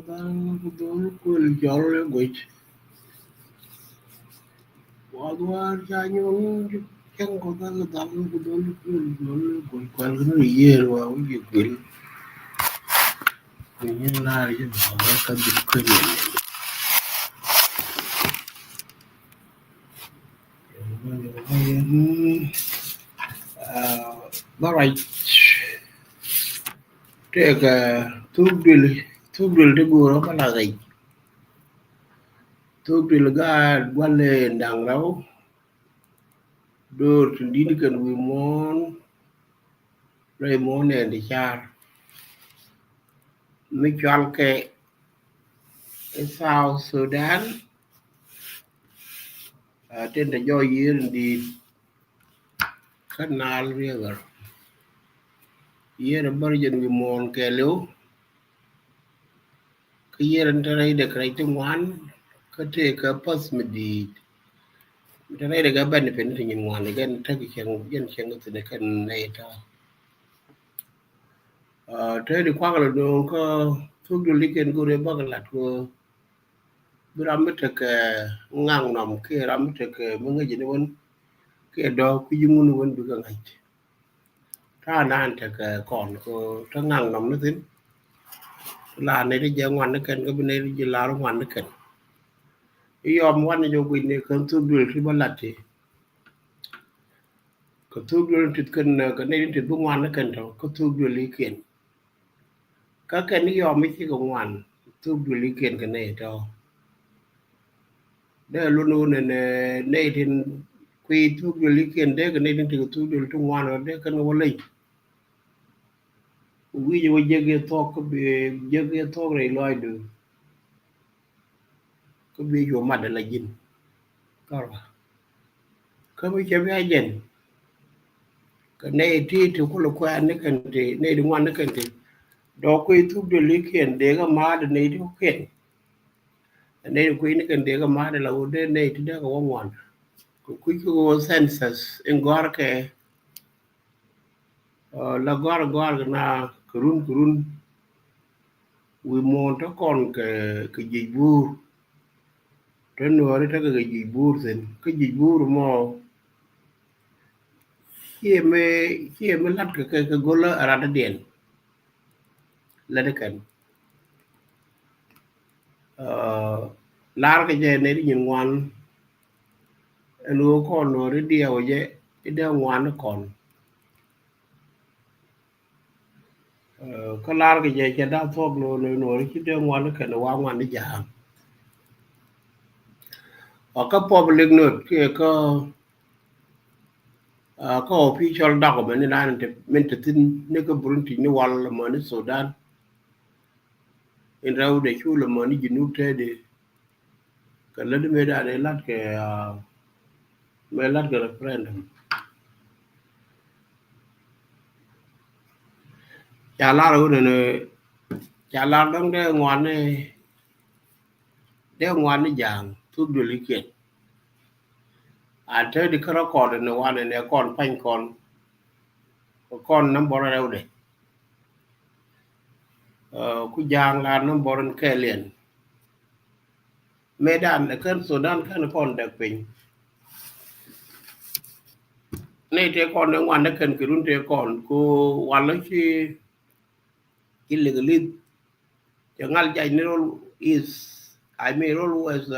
dan kudol kul jol gwech wadwar chanyon chen ko dan kudol kul jol gwech kwal no yer wa wi gwel ni na ri ba ka bi ko ni ba right te ka tugdil te guro ba la gai tugdil ga wale ndang raw dor tindini kan wi mon re mon ne di char mi chal ke South Sudan ten da jo yir di Canal River yir bar jen wi mon ke lu ke yir ndare de krai te wan ka te ka pas mi di ndare de ga ban pe ni nyin wan de gan ta ki chen yen chen ga te kan nei ta te di kwa ga do ko tugdil liken go re ba ga lat ko biram te ke ngang nam ke ram te ke mo ngi ni won ke do ku jungun won du ga ngai ta nan te ke kon ko ta ngang nam no tin la ne de je ngwan ne ken ko ne de la ro ngwan ne ken yom wan jo ku ne kan tu dul ti balati ko tu dul ti ken ko ne ti bu ngwan ne ken to ko tu dul li ken ka ken yom mi ki ko ngwan tu dul li ken ke ne to de lu nu ne ne tin quy tu dul li ken de ke ne ti tu dul tu ngwan de kan wo le wi jo je ge to ko be je ge to re loy du ko bi jo ma de la jin ko ko mi che bi ajen ko ne ti tu ko lo kwa ne kan ti ne du ngwan ne kan ti do quy tu dul li ken de ga ma de ne du ken ne quy ne kan de ga ma de la u de ne ti de ga ngwan ko quy ko census en gor ke la gor na kurun wi mon to kon ke ji bur to no ri ta ke ji bur sen ke ji bur mo hie me lat ke gola ara da den la de kan lar ke je ne ri ngwan no kon no ri dia o je de ngwan kon ko lar ke je da thok no ri de ngwan ke no wa ngwan ja ka public note ke ko official document ni nan te men te tin ne ko Burundi ni wal mo ni Sudan in raw de chu mo ni jinu te de ka le me da de lat ke me lat ke referendum ya la ro ne ya la dong de ngwan ni jang tu du li ken a te di kro ko de ne wan ne kon pan kon nam bo raw de ku jang la nam bo ren ke len medan kan Sudan kan kon de pin ne te kon ne wan ne kan kirun te kon ku wan la chi illegally jangal jay ne role is I mean role was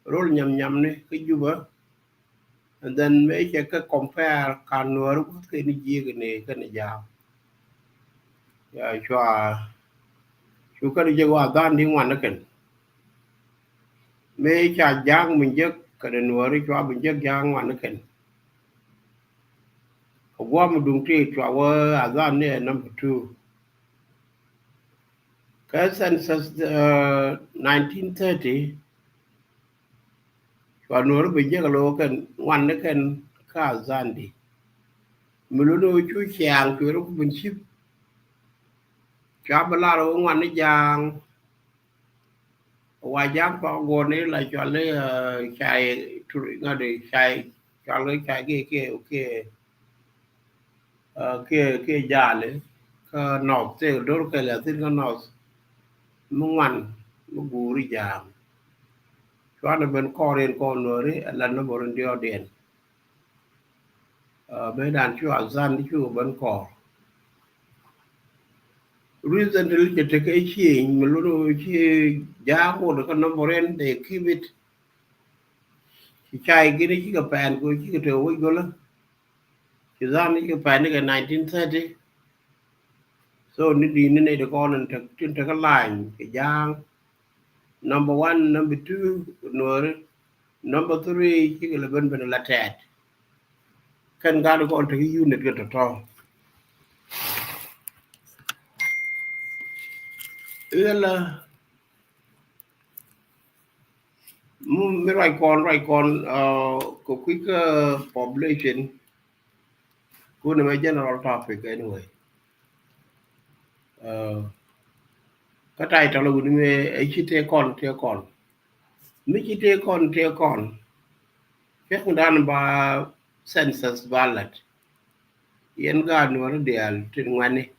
role nyam ne ke juba and then make a compare kan nur ke ni ji ne kan ja ya chwa chu ka je wa dan ni wan ne kan me cha jang min je ka de nur chwa min je jang wan ne kan ko mu dung ti chwa wa azan ne number 2 ka census 1930 chwa nur bi je ka lo kan wan ne kan ka zandi muluno chu chiang chu ro bin ship cha bala ro wan ne jang wa jang pa go ne la cho le chai tu nga de chai cho le chai ke ja le ka nọc te dor ka la tin ka nọc mwan guri jam chwana ben koren kon nori la no boron dio den be dan chu azan chu ben ko reason de like te ke chi mi lo chi ja ko de no boren de kibit chi chai gini chi ka pan ko chi ka te wo go la chi zan ni ka pan ni ka 1930 so ni di ni ne de kon te ka line ke jang number 1 number 2 nori number 3 chi ka le ben la tet kan ga ko te unit ga to ela mi right con ko quick population ko na general topic anyway uh, ka tai to lu ni me ai chi te kon mi chi te kon ke dan ba census ballot yen ga no de al tin ngani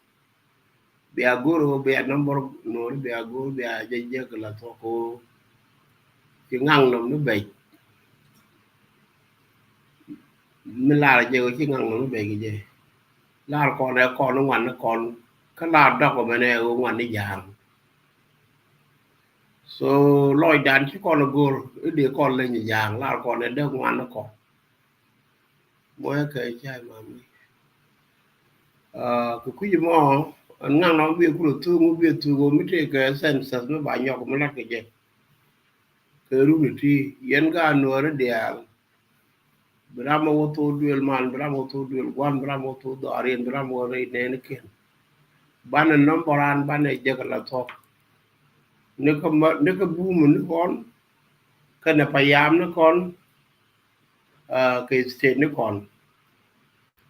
be agoro be number no be agoro be je la to ko ki ngang no no be mi la je ko ki ngang no be ki je la con nó ngoan nó con cái la đó của mình này ngoan đi giang so lôi đàn chứ con là gồ cái đứa con lên nhà giang la con này đeo ngoan nó còn mỗi cái trai mà cái quý gì mà ngang nó biết cũng tu mới thấy cái sense nó bao nhiêu cũng là cái gì cái lúc thì yên cả nửa nó đèo Brahma wo to duel man Brahma to duel wan Brahma to do arien Brahma re ne ke ban nomboran ban e jagala to ne ka bu mun kon kana payam ne kon ke state ne kon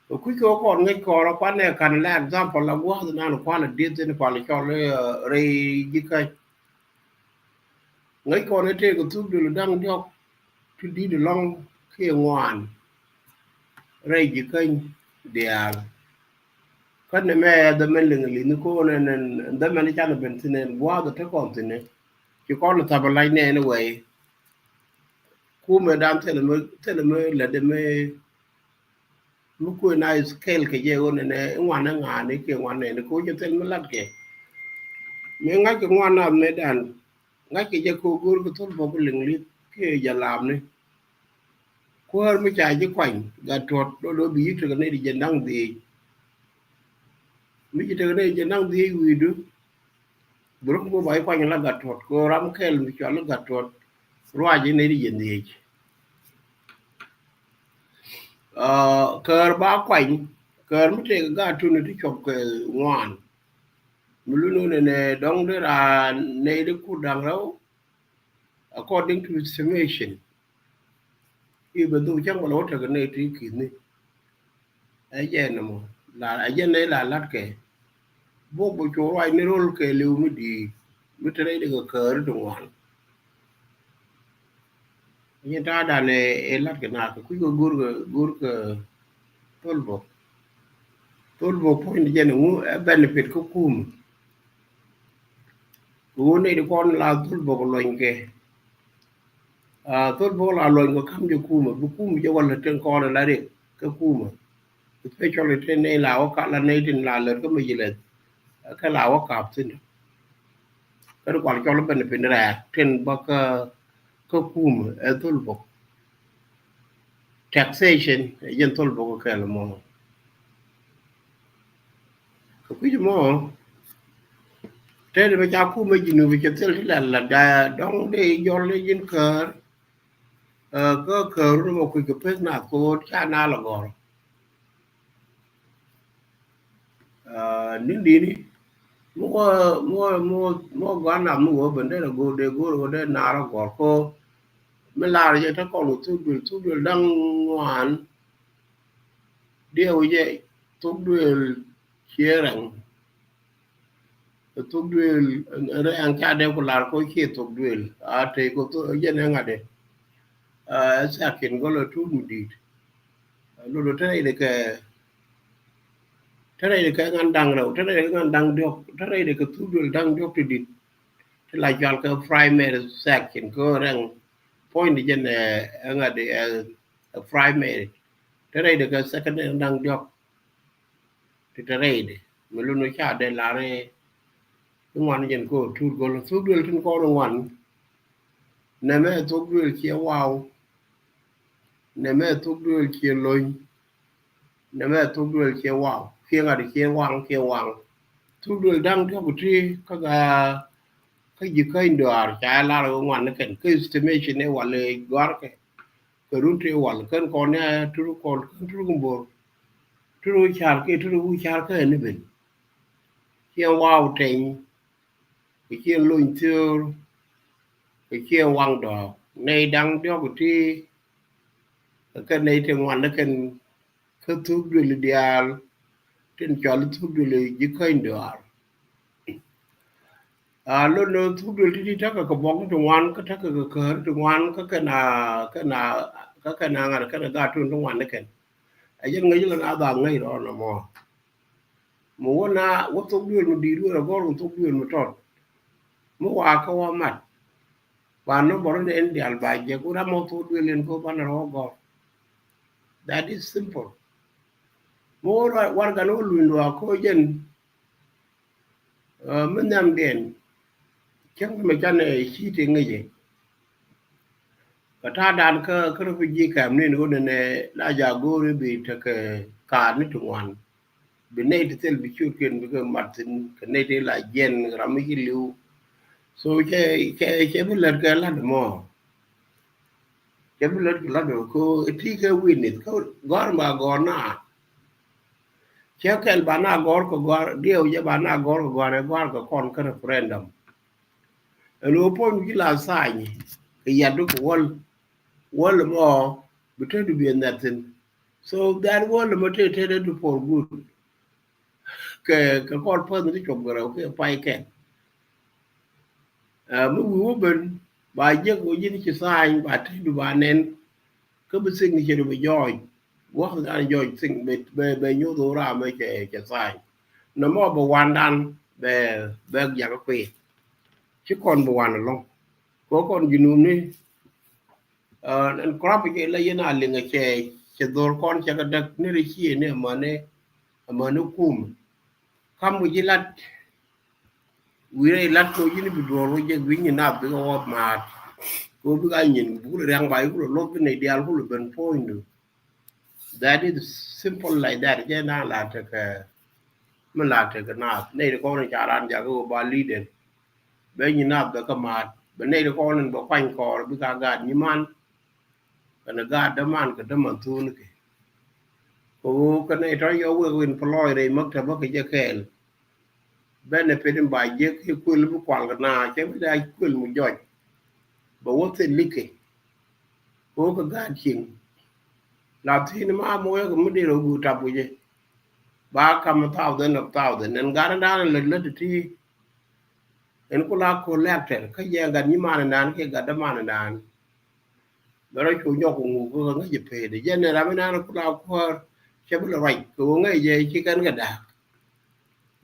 ku ko kon ngai ko ra kwan ne kan la example la wa na no kwan de ne kwa le cho le re ji ka ngai ko ne te ko tu du dang jok tu di de long ke ngwan re ji ka dia kan ne me da men le ni ko ne da men cha ne ben tine wa da te kon tine ki ko le ta ba lai ne ne we ku me dam tele me le de me lu ku na scale ke je on ne ngwan na nga ne ke ngwan ne ko je tel me lat ke me nga ke ngwan na me dan nga ke je ko gur ko tol bo ling li ke ja lam ne ko har me cha je kwan ga tot do bi to ne di je nang di mi je to ne je nang di wi du bro ko bai kwan la ga tot ko ram kel mi cha la ga tot rwa je ne di je ndi cờ ba quạnh cờ mới thấy cái tu này thì chụp cái ngoan mulu nu ne dong de ra ne de ku dang rau according to estimation even though chẳng bao lâu cái này thì kỹ này ấy giờ nè mo là ấy giờ này là lát cái vô bộ chỗ ai ne roll cái liu mới thấy được cờ đó ngoan nhưng ta đã này lát cái nào cái quý cái gur cái tolbo point je ngu benefit ko kum ko ne de kon la tolbo ko loñ ke tolbo la loñ ko kam je kuma bu kum je wala ten ko la de ko kuma especially ten ne la o ka la ne tin la le ko me jile ka la o ka tin ko ko cho la benefit ra ten ba ka ko kuma e tolbo taxation yen tolbo ko ka la mo ko ku mo thế thì bây giờ cũng mới nhìn về cái là đã đóng để do lấy những cờ có cờ rồi một cái phết nào cô cha na là gọi nín đi đi mua quán nào mua vấn đề là go để nào là gọi cô mới là vậyถ้า còn một thuốc đường đang ngoan điều vậy thuốc đường chia rằng thuốc đường ở anh cha đeo con là có chia thuốc đường thì có tôi dân hàng ngày sakin có là thuốc một đi lúc đó thế này là cái thế này cái ngăn đằng đâu thế này cái ngăn đằng được thế này cái thu được đằng được thì đi thế là cho cái primary section có rằng point trên ngay đi primary thế này cái secondary đằng được thì thế này đi mình luôn nói chả để là này cái ngoan trên cô thu được trên cô nó ngoan nè mẹ thu được chia wow nè mẹ thu được chia lôi nè mẹ thu được chia wow kia ngay đi kia wang thu được đằng được thì cái gì cái đó chả là ngoan cái estimation này wala gọi cái run tre wal kan ko ne turu ko turu gumbor turu char ke ne ben kia wow ten cái kia luin tur cái kia wang do nei dang do ko ti cái này thì ngoan nó kan cái thuốc du lịch dial trên cho thuốc du lịch gì cái đó luôn luôn thuốc du lịch đi chắc cái bóng trong ngoan cái chắc cái trong ngoan cái nào ngà cái nào trong ngoan nó kan ai dân ngay là ada ngay đó là mua na wo thuốc du lịch đi rồi có thuốc du lịch tròn mua qua câu mặt và nó bỏ đến dial bài giờ cũng đã mua thuốc du lịch có bán rồi có that is simple mua rồi quan cái nó lùi vào có dân mình làm điện chẳng mà cho này chi tiền cái gì cái đàn cái gì cảm nên nó này là giờ go đi bị cái cả nó trung hoàn bên này thì bị chịu kiện bị cái mặt cái này thì là gen làm cái liu so cái bên lật cái là mò cái bên lật là được cô thì cái win cái gor mà gor na cái bạn na gor có gor điều cho bạn na gor có con cái referendum lo pon la sai cái ya do wall more between to be nothing so that wall more to for good cái con phân nó chụp rồi cái phải cái mới vừa bên bài giấc của những cái sai bài thấy được bài nên cứ bị sinh thì được bị giỏi quá là giỏi sinh về nhớ đồ ra mới cái sai nó mà bộ hoàn đan về về dạng cái quỷ chứ còn bộ hoàn là có con gì nữa này nên crop cái là yên là liền cái đồ con cái đặc này là chi này mà nó cùm không có gì lát vì lát có gì bị đồ rồi cái vì như nào bị có mà có bị cái nhìn cũng là đang bài cũng là lót cái này đi cũng là bên point được that is simple like that chứ nào là cái mình là cái nào này là con này chả làm giờ có ba lý đến bây giờ nào cái mà bên này là con này bảo quanh cò bị cả gạt như man cái nó gạt đâm man cái đâm man thu nữa kì cái này trai yêu cái quyền phơi đây mất thì mất cái gì kẹl bên này phải đem bài giết cái quyền lúc quăng cái nào chứไม่ได้quyền một giỏi bảoว่าเป็นลิขิตก็การจริงลาที่นี่มาโมยก็ไม่ได้รู้จับกูเจบ้าคำเท่าเดินเท่าเดินนั่นการด้านเล็ดที่เห็นกูลาโคแลกเถอะเขาแย่งกันยี่มานานแค่กันดมานานแล้วเราช่วยยกงูก็ง่ายจะเพลิดยันเนี่ยเราไม่นานกูลาโคใช่ไหมล่ะไรกูง่ายจะชี้กันกันได้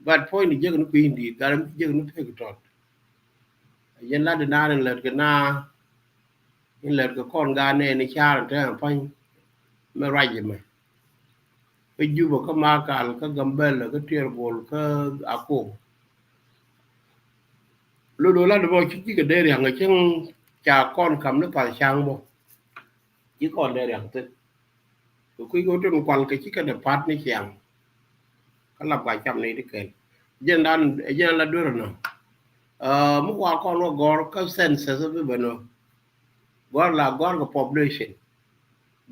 บัดพอยนี่เยอะกันปีนดีการเยอะกันเพื่อกันยันลาดนานเล็ดกันนานี่เล็ดกับคนงานเนี่ยในชาติเนี่ยพอยไม่ไรยังไงไปอยู่บอกก็มาการก็กำเบลก็เทียร์บอลก็อาโกลูดูแล้วบอกชี้กันได้อย่างไงเช่นจากก้อนคำนึกผ่านช่างบอกชี้ก้อนได้อย่างตึ๊ดคุยกันจนกว่าก็ชี้กันเดือดพัดในเชียงก็รับการจำในที่เกิดยันด้านยันละด้วยเนาะเมื่อวานก้อนว่า gor ก็เซนเซอร์ไปบ้านเนาะ gor ละ gor กับ population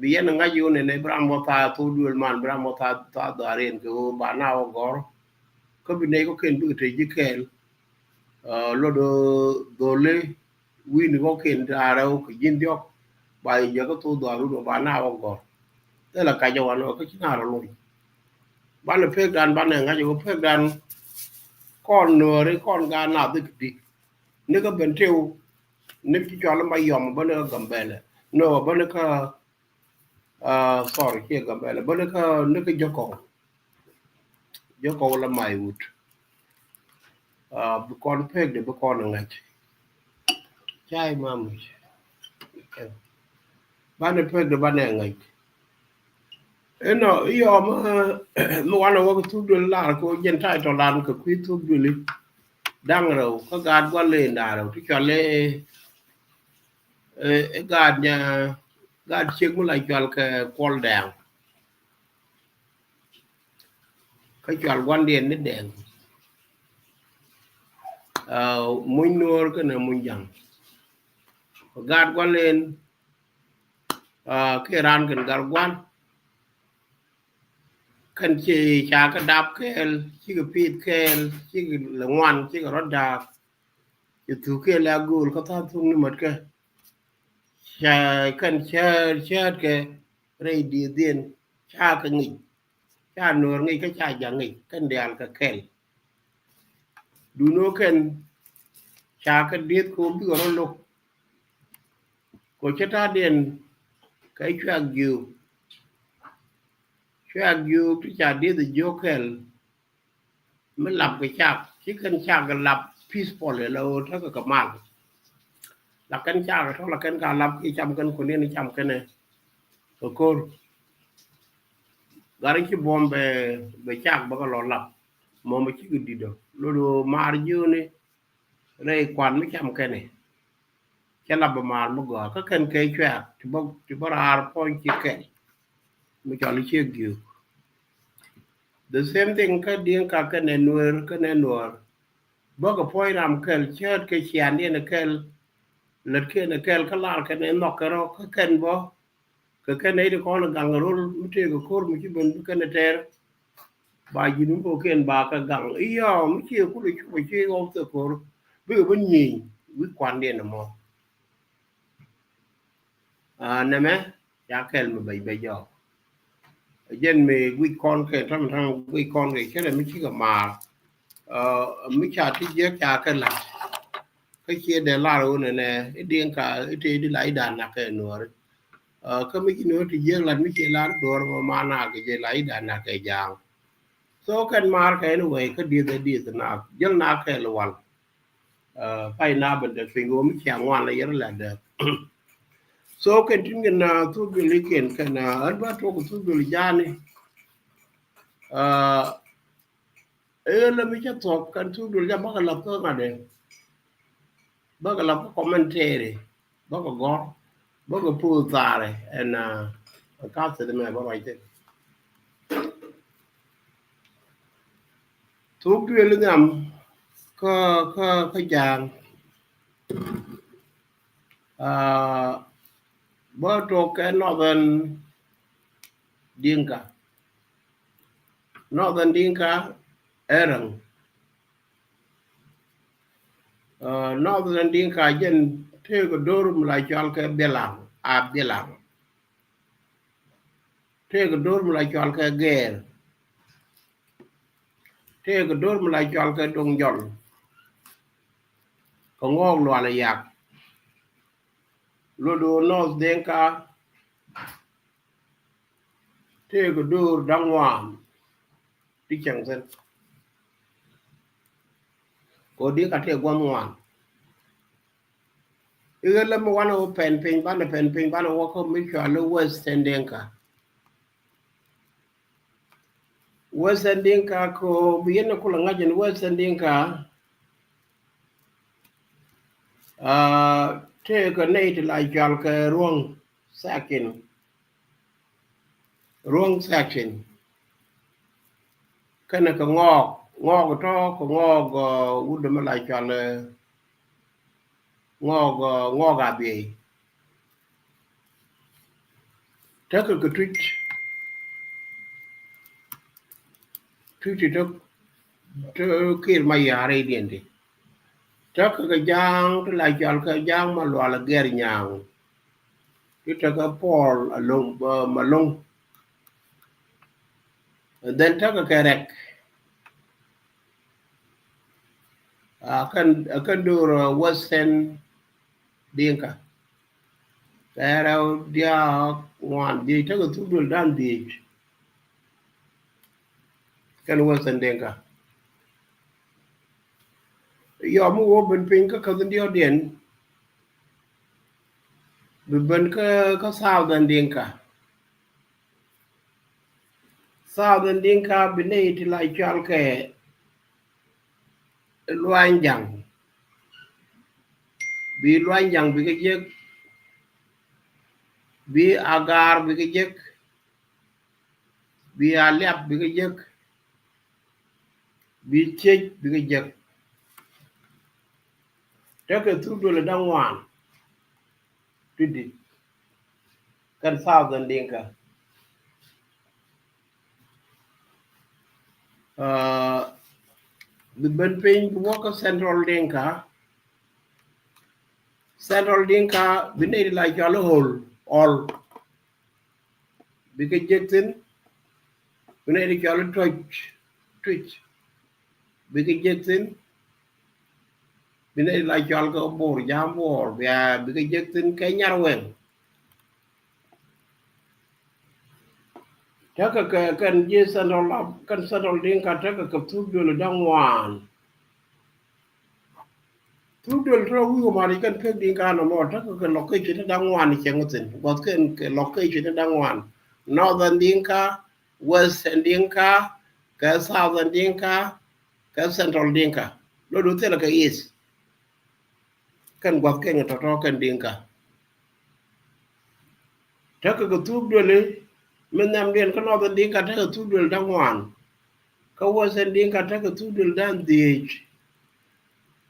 บิยันงาอยู่ในบรามอตาทูดูลมันบรามอตาตาดารินก็บ้านเรา gor ก็เป็นในก็เขียนไปถึงยี่เกลโลโดเลวินก็เขียนดาเราก็ยินดีออกไปเยอะก็ตัวดารุบ้านเรา gor แต่ละการจังหวัดเราก็ชินาเราลงบ้านเราเพื่อการบ้านงาอยู่เพื่อการก้อนเนื้อหรือก้อนการหนาตึกดินี่ก็เป็นเที่ยวนี่ที่จอดแล้วไม่ยอมบ้านเรากำเบลเนื้อบ้านเราก็sorry เกี่ยวกับอะไรบ้านเราก็นึกจะก่อ jo ko la mai wut bu kon pek de bu kon ngat chai mam ba ne pek de ba ne ngat eno yo ma mo wana wo tu do la ko jen tai to lan ko ku tu do li dang ro ko gad gwa le nda ro ti cho le gad nya gad chiek mu lai chal ke kol dang ka chal wan dien ni dang mun nor ka na mun jang gad gwa len ke ran kan gar gwan kan chi cha ka dap kel chi ka pit kel chi ka la ngwan chi ka rod da tu ke la gul ka ta tung ni mat ka cha kan cha ke rei di dien cha ka ngi cha nor ngi ka cha ja ngi kan dial ka kel du no kan cha ka diet ko bi ro lo ko cha ta den cái chuyện yêu cái chả đi từ vô cái mới lập cái chạc chỉ cần chạc là lập peaceful là lâu thế cái mặt là cần chạc là thôi là cần cả lập cái chăm cần của nên chăm cái này rồi cô gari cái bom về chạc bao giờ lập mà mới chỉ cái đi được rồi mà yêu này đây quan mới chăm cái này cái lập mà mới gọi các cần cái chuyện thì bao giờ point chỉ cái mới cho lấy chiếc yêu the same thing ka dien ka ne nuer bo ko poi ram kel chet ke chian ne kel let ke ne kel ka la ke ne no ka ro ka ken bo ka ken ne de ko na gang rol mute ko kor mu ci ben ka ne ter ba ji nu ko ken ba ka gang iyo mu ci ku le ku ci o to kor bi ben ni wi kwan de mo ne me ya kel mu bay jo jen me wi kon ke tam wi kon ke ke mi ci ga ma mi cha ti je cha ka la cái chia để la rồi này điên cả thì đi lại đàn nạc cái nữa cái mấy cái nữa thì giờ là mấy cái lá đồ mà na cái gì lại đàn nạc cái giang số cái mar cái nó vậy cái đi từ nào giờ nạc cái là hoàn phải na bên được phình gồm mấy chàng ngoan là giờ là được số cái chuyện cái nào thu cái lý kiện cái nào ở bắt thu cái lý gia này là mấy cái thuộc cái thu cái lý gia bắt cái lập cơ mà đấy bắt cái lập cái commentary bắt cái gót boko pu tare en ka se de me ba right tu tu le ngam ka jang ba to ke northern dinka erang northern dinka jen te ko dorum la chal ke belang belang te ko dorum la chal ke ger te ko dorum la chal ke dong jon ko ngong lo la yak lo do north dinka thế có đưa đăng hoàng đi chẳng dân có đi cả thể quan hoàng ý là một quan ô pen pen ban ô không biết cho nó western đen cả western đen cả có biến nó có là ngay trên western đen cả thế cái này thì lại cho cái ruộng section cái này có ngọc cho có ngọc út đâm lại cho là ngọc gà bì thế cái tweet đó kia mà nhà đây điền đi thế cái giang cái lại cho cái giang mà loa là ger nhàng cái cái Paul along mà long then thế cái rek akan dur western dinka pero dia ngoan di thế cái thu đuổi đan di kan Western Denka yo mu wo ben pin ka dio den ben ka Southern Denka bine ti la chal ke luanjang bi ka je bi agar bi ka je bi aliap bi ka je bi che bi ka je ta ka tu do le dangwan tudi kan Southern Denka the ben pin wo ka Central Denka bine la chal hol all bi ka je tin bine chal twitch bi ka je tin bine la chal ka bor jam bor ya bi ka je tin ka nyar wen ta ka kan je Central Denka ta ka tu do le dangwan tu do le wi ma ri kan pe Denka no mo ta ka location dangwan ni chengotin got kan location dangwan Northern Dinka, Western Dinka, ka Southern Dinka, ka Central Dinka. Lo do tela ka East. Kan gwa ke to kan Dinka. Ta ka tu dole men nam den ka Northern Dinka ta ka tu dole dangwan. Ka Western Dinka ta ka tu dole dan dich.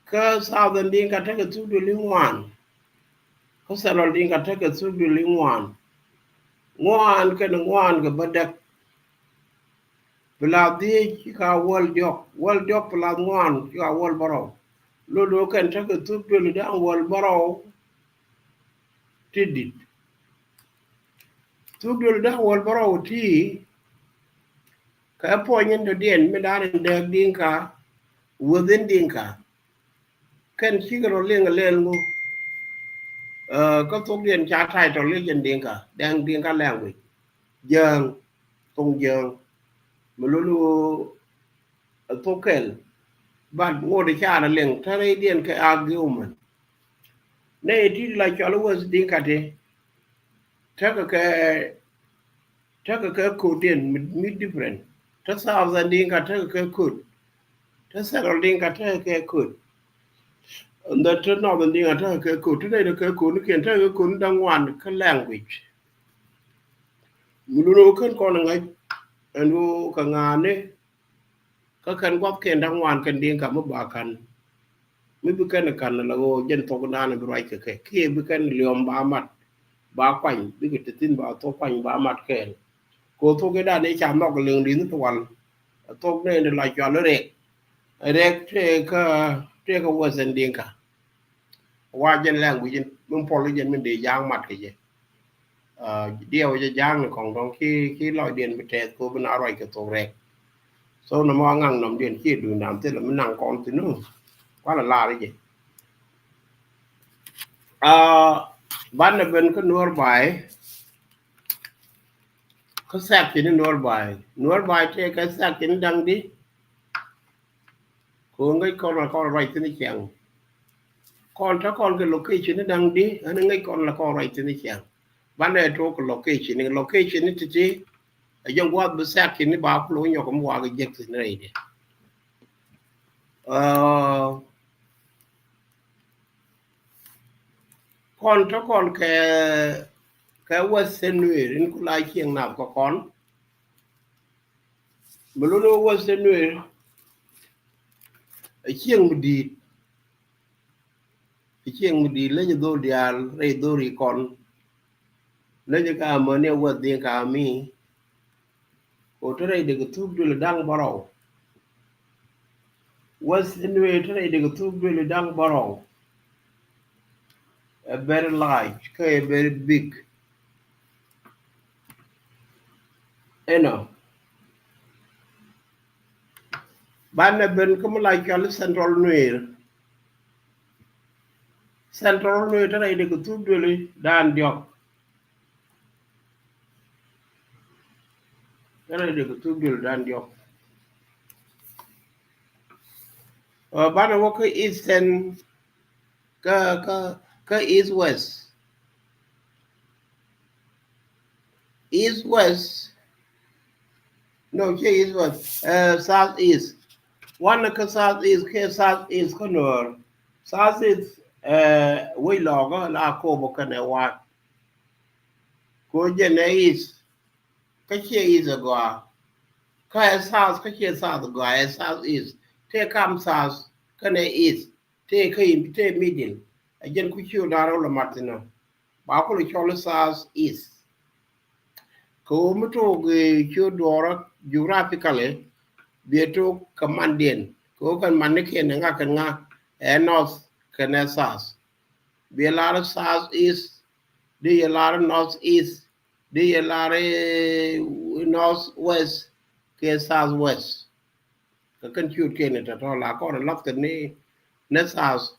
Ka Southern Dinka ta ka tu dole ngwan. Ka Central Dinka ta ka tu dole ngwan. Ngwan ka badak Peladi ka wal jok pelad ngwan ka wal baro lo do kan ta ka tu pe da wal baro tidit tu pe da wal baro ti ka po nyen do den me da de dinka within dinka kan chi ga le ngu ka tu den cha thai to le jen dinka đang dinka language jang tong jang melulu tokel but ngode cha na leng tare dien ka argument ne ti la cha lo was dinka te taka ka dien mi different ta sa dinka taka ka kod ta sa dinka taka ka kod nda ta no dinka taka ka kod ta ne ka kod ken taka ka kod dang wan ka language muluno kan ko na ngai anu ka ngane ka kan gwap ken dang wan kan dinka mo ba kan mi bu kan la go jen to na na right ka ke bu kan liom ba mat ba kwany bi cái tin ba to kwany ba mat ken ko to cái đàn ấy chạm nó cái lượng đến toàn to này là cho nó rek cái qua dân điên cả qua dân làng của dân mình phò lấy dân mình để giang mặt cái gì điều cho giang còn trong khi loại điện bị trẻ cô bên nào rồi cái to rek sau nó mang ngang nằm điện kia đường làm thế là mình năng con thì nó quá là la đấy gì ban là bên cái nuôi bài có sạc thì nó nuôi bài thì cái sạc thì nó đăng đi cô ngay con right thì nó chẳng conถ้า con cái location nó đăng đi anh ngay con là con right thì nó chẳng ban này chỗ cái location nó chỉ trong quá bữa sạc thì nó bảo lối nhỏ cũng qua cái giấc thì này đi conถ้า con cái Western người đến cũng lại khiêng nào có con mà lúc đó Western người khiêng một đi lấy cho tôi đi lấy tôi đi con lấy cho cả mà nếu vượt tiền cả mi ở trên đây được thuốc đưa là đang bảo Western người trên đây được thuốc đưa là đang bảo a very large a very big you know ban là bên có một lại cho Central người trên đây được thuốc đưa là đang được cái này được thuốc đưa là đang được Bana wo ka eastern ka east west no ke east west south east one ka south east ke south east ka nor south east we lo ga la ko bo ka ne wa ko je ne east ka ke east go ka south ka ke south go south east te kam south ka ne east te ka te middle a jen ku chu da ro la martina ba ko le chol south east ko mu to ge chu do geographically bieto kamandien ko kan manne ke nga kan nga north kan south be lar south east de lar north east de lar north west ke south west ka kan chu ke ne ta to la ko la kan ni ne south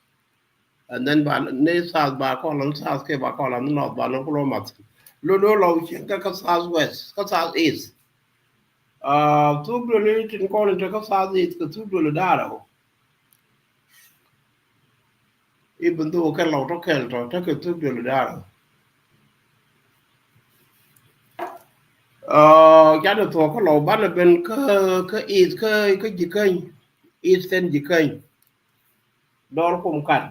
and then ba ne south ba ko lan south ke ba ko lan north ba no ko mat lo lo chen ka south west ka south east tu do le tin ko le ka south east ka tu do le daro even though cái lâu đó cái rồi đó cái thứ điều đó giá được thuộc cái lâu bán là bên cái ít cái gì kênh ít tên gì kênh đó cũng cần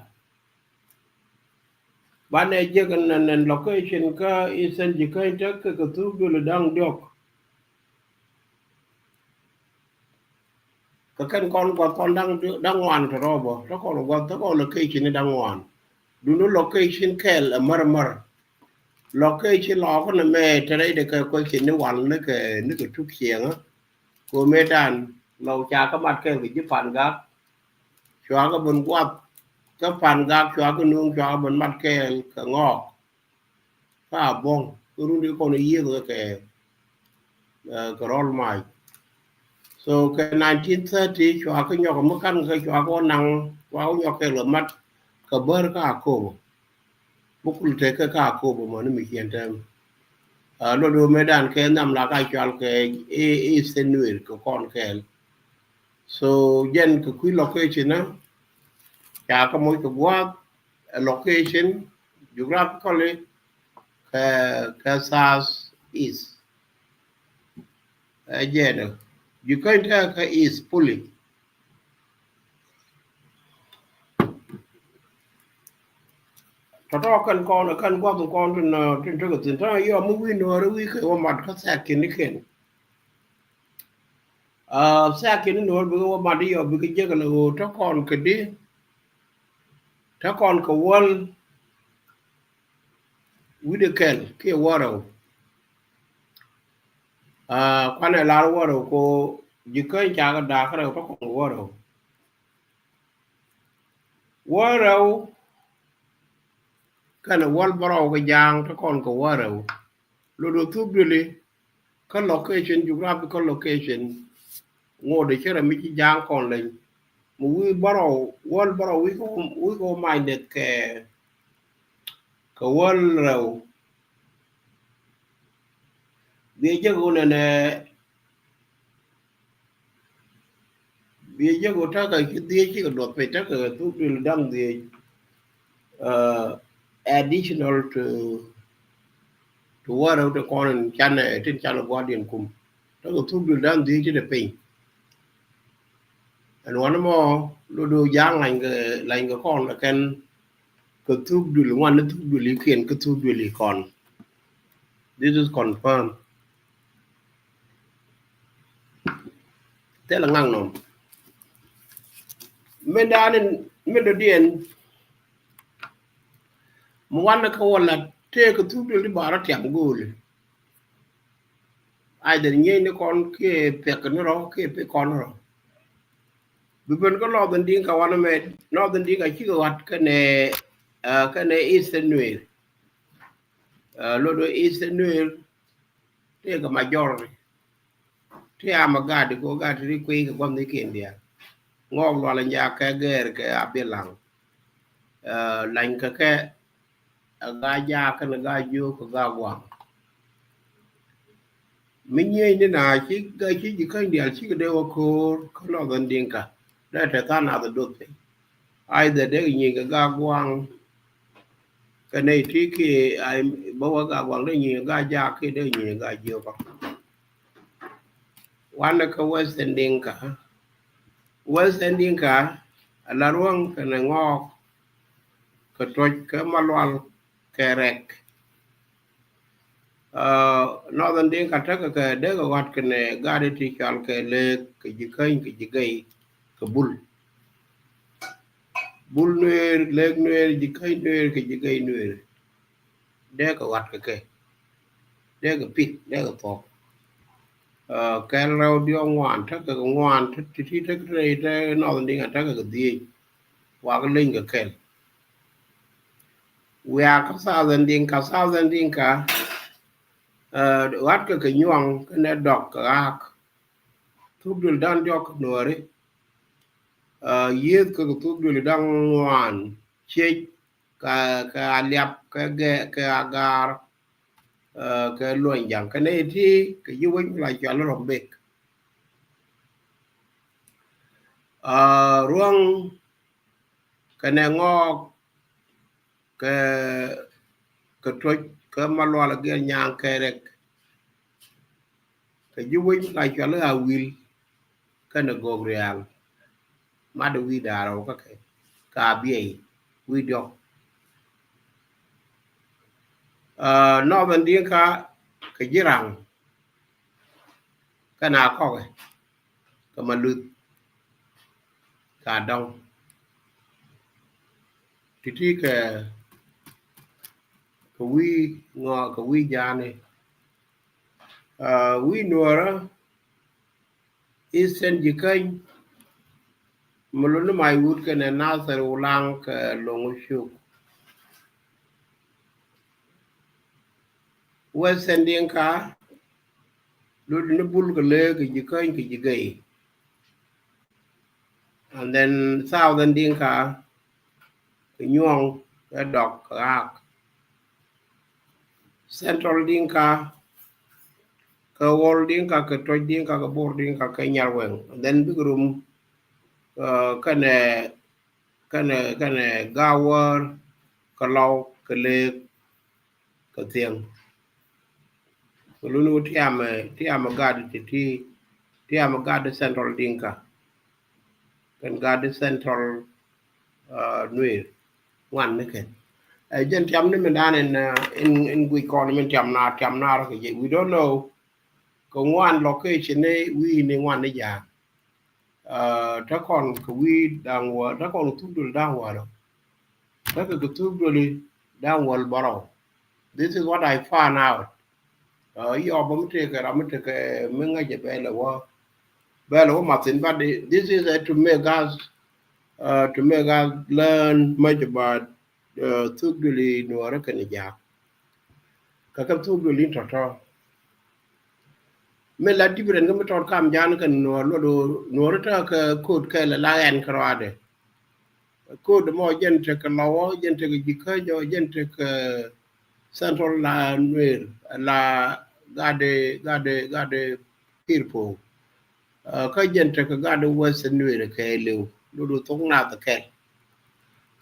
bán này chỉ cần nền location cái ít tên gì kênh đó cái thứ điều đang được cái con đang ngoan rồi bo đó còn location đang ngoan đúng location cái là mar location lo có nằm mẹ thế đấy để cái chuyện nó ngoan nó cái chút xiềng á cô mẹ đàn lâu cha các mặt cái vị phản gác xóa cái bồn quạt các phản gác xóa cái nương xóa bồn mặt cái ngọ cái bông cái lúc đi con ấy rồi cái roll mai so cái 1930 xóa cái nhọc mất căn cái xóa có năng xóa cái nhọc cái lửa mắt cái bơ cái cổ bốc lụt cái cổ mà nó bị hiện thêm nó đưa mấy đàn cái nằm là cái xóa cái sen nuôi cái con cái so dân cái quý location á chả có mỗi cái what location geographically cái south east again you can't take cái east fully đó cần con là cần qua một con trên cái tiền đó yêu mua win rồi quý cái mặt khách sạn kiến đi kiến xa kiến nó bây giờ mà đi ở bây cái cái là đó còn cái đi đó còn cái wall quý được cái water quan này là water cô chỉ cái chả cái đá cái đâu đó còn water cái này wall bảo cái giang đó còn cái water lúc đó thu bì cái location geographical location ngồi để chơi là mấy cái giang còn lên we borrow wall borrow we go minded cái wall rồi bây giờ cô này bây giờ cô ta cái địa chỉ có đột về chắc là thu bì đang thì additional to water to con chăn này trên chăn là guardian cùng đó là thu bì đang thì chỉ để pin and one more lo giang lành cái con là cái thu bì one nó thu bì khiển cái thu bì còn this is confirmed thế là ngang nòng mình đã nên mình đã điền mộtวันlà câu là thế cái thu bì bảo ra chạm gùi ai để nghe nó con kia phải cái nó đó kia phải con rồi vì bên có lo bên điên cái one mà lo bên điên cái chỉ có hoạt cái này eastern nuôi lo đó eastern nuôi thế cái majority thế à mà gà thì có gà thì quay cái quan đấy kiện đi ngon lo là nhà cái ghê cái áp biên lăng lành cái gà già cái gà vô cái gà quàng mình như thế nào chỉ cái gì cái điều chỉ cái đều có lo bên điên cả để thể ta nào được đốt ai để nhìn cái ga quang cái này thì khi ai bảo ga quang để nhìn ga già khi để nhìn ga nhiều cả one cái West Ending cả là ruang cái này ngọc cái trôi cái malwal cái rek Northern Dinka cái để cái quạt cái này ga để thì cái lệ cái gì cái bul nuer leg nuer jikai nuer ke jikai nuer de ka wat ke de ka pit de ka to ka rau dio ngwan ta ka ngwan ti ta re ta no nding ta ka di wa ka ling ka kel we a ka sa ding ka wat ka nyong ka ne dok ka ak tu dul dan jok nuore yết ka tu dul dan ngwan che ka liap ka ge ka agar cái luồng dạng cái này thì cái du lịch là cho nó làm việc ruang cái này ngó cái trôi cái mà lo là cái nhang cái đấy cái du lịch là cho nó là will cái nó go real mà được vi đà rồi các cái cả bia video nó vẫn đi cái gì rằng cái nào có cái mà lướt cả đông thì cái quy ngọ cái quy gia này quy nùa đó isen jikai mulun mai wut cái này na ser ulang cái long shuk western dien ka lu ne bul cái le cái jikai and then southern dien ka cái nyong cái dok ka central dien ka cái wall dien ka cái toy dien ka cái bor dien ka cái nyarwen and then big room cái này gawar cái lau cái lê cái tiền lu nu tiam gad tiam gad central dinka kan gad central nuer wan ne ken jen tiam ne men dan in we call men tiam na cái we don't know ko wan location ne we ne wan ne ja ta kon ko we dang wa ta kon tu dul dang wa do ta ko tu dul dang wal baro this is what I found out yo bấm cái làm cái mình ngay chế bé là mà tin bắt this is to make us learn much about thuốc điều nó rất cần giá các thuốc điều linh trọ mình là different cái trọ cam giá nó cần nó rất cái code cái là lain karade code mo dân cái law dân cái gì cái do dân cái central la nuer la gade kirpo ka gente ka gade western nuer ke lew do tong na ta ke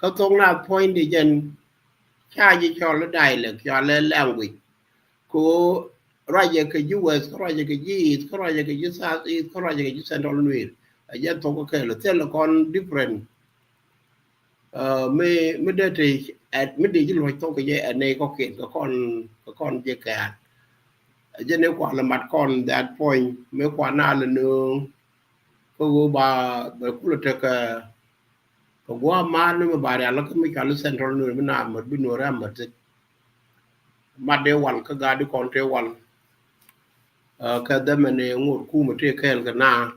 ka tong na point de jen cha ji cho le dialect cho le language ko raje ke us raje ke yi raje ke south east raje ke central nuer a jen to ko ke le tel kon different me de te at me de ji lo to ke ye ne ko ke ko kon je ka dân nếu quả là mặt còn that point mấy quả nào là nương cô bà cũng là cái qua mà nếu mà bà ra là cái mấy cái central nữa mới làm một bên nữa ra một cái mặt đều hoàn cái gà đi còn đều hoàn cái đó mà này ngồi khu mà chơi cái na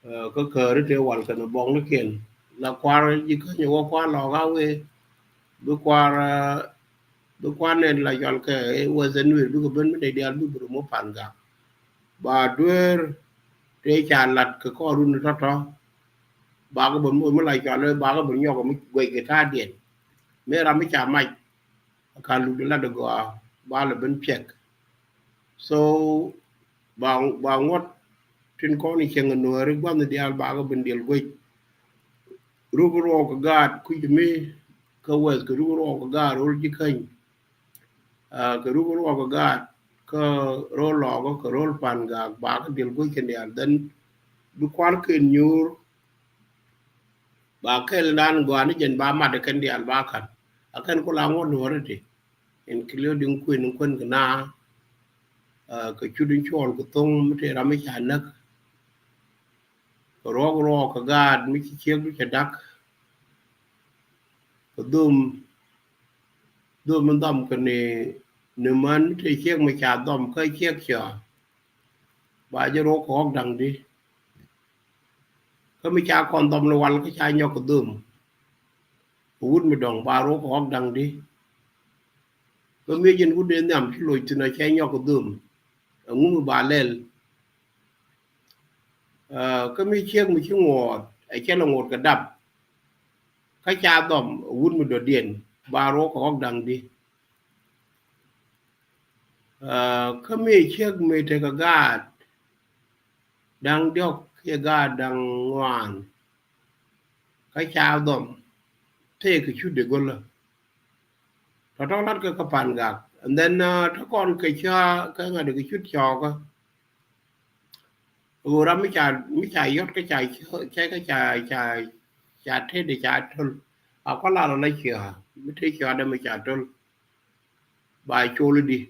cái cờ đấy đều hoàn cái nó bóng nó kiện là qua gì có nhiều qua lò gạo về bữa qua này là chọn cái wazen nuôi bữa bên đây đi ăn bữa mua phản cả bà đuôi để trả lặt cái con run nó to bà cái bún mới lại chọnเลยbà cái bún nhỏ cái quay cái tha điện mấy làm mấy trả mạch cả lũ là được gọi bà là bên check so bà ngót tin ko ni chen no ri gwan di al ba ga ben del go ru ro ko ga ku mi ka wes ko ru ro ko ga ro ji kan ka ru ro ko ga ka ro lo ko ro pan ga ba ga del go chen ya dan du kwal ke nyur ba kel dan go ani jen ba ma de kan di al ba kan akan ko la ngon no re including kuin kun na ka chudin chol ko tong te rami chanak ro ka gad mi chi che du chadak ko dum dam ko ne man te che ma cha dom ka che cha ba je ro ko dang di ko mi cha kon dom lo wal ka cha nyok ko dum wut mi dong ba ro ko dang di ko mi jen ku de nyam chi lo tu na che nyok ko dum ngu ba lel ko mi che mi chi ngot ai che lo ngot ka dap ka cha dom wut mi do dien ba ro ko dang di ka mi chiếc mi te ka gad đang điok kia gad đang ngoan cái chao dom thế cái chút để gol ta đó lát cái pan gạc and then ta con cái cha cái ngày được cái chút cho cơ ra mấy cha yết cái cha thế để cha thul có là lấy chưa mấy thế cho đây mấy cha thul bài chôn đi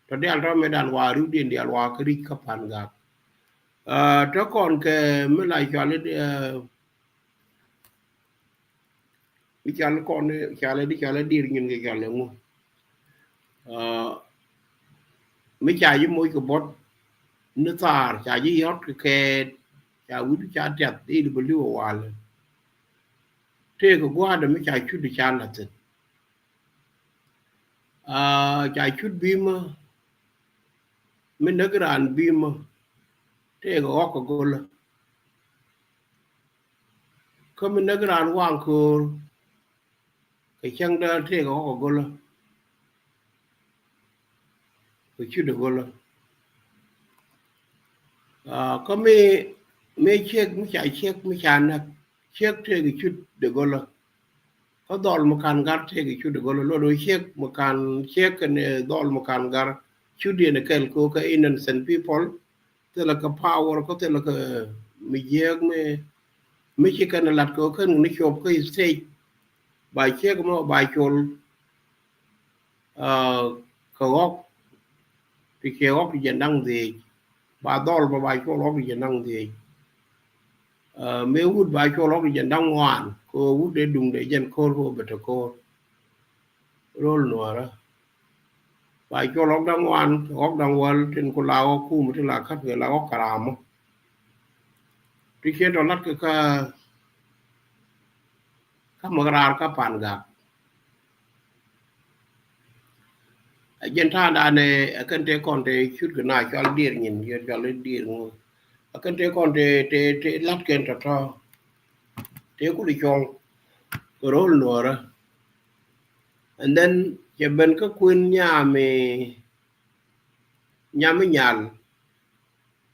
ta đi ăn ra mấy đàn hoa rú điên đi ăn hoa cái đi cái pan gạc đó còn cái mới lại cho lên đi cho nó con cho lên đi nhìn cái cho lên mua mấy chài với mỗi cái bот nó tar chài với hot cái khe chài với chài chặt đi được lưu vào lên thế cái qua đó mấy chài chút đi chài là thật chài chút bim mình nó cái đàn bim thế cái góc cái gol có mình nó cái đàn quang khô cái chân đó thế cái góc cái gol cái chút được gol có mấy chiếc mấy chài nè chiếc thế cái chút được gol có đòn một can gar thế cái chút được gol lo đôi chiếc một can chiếc cái đòn một can gar chút điện cái cô cái innocent people tức là cái power có tức là cái mấy giếc mấy chiếc cái lạt cô cái nó chụp cái stage bài chiếc mà bài chôn cái góc thì cái góc thì dân năng gì bà đòn mà bài chôn góc thì dân năng gì mấy hút bài chôn góc thì dân năng ngoan cô hút để dùng để dân cô bật cô rồi nữa đó bài cho lóc đang ngoan góc đang ngoan trên con lao khu một cái là khắp người lao góc cả làm thì khi đó lát cái mà ra cái bàn gạc dân tha đàn này cái thế còn thế chút cái này cho điền nhìn cho lên điền cái thế còn thế lát cái cho thế cũng đi chọn cái rồi nữa đó and then giờ bên cái quyền nhà mới nhàn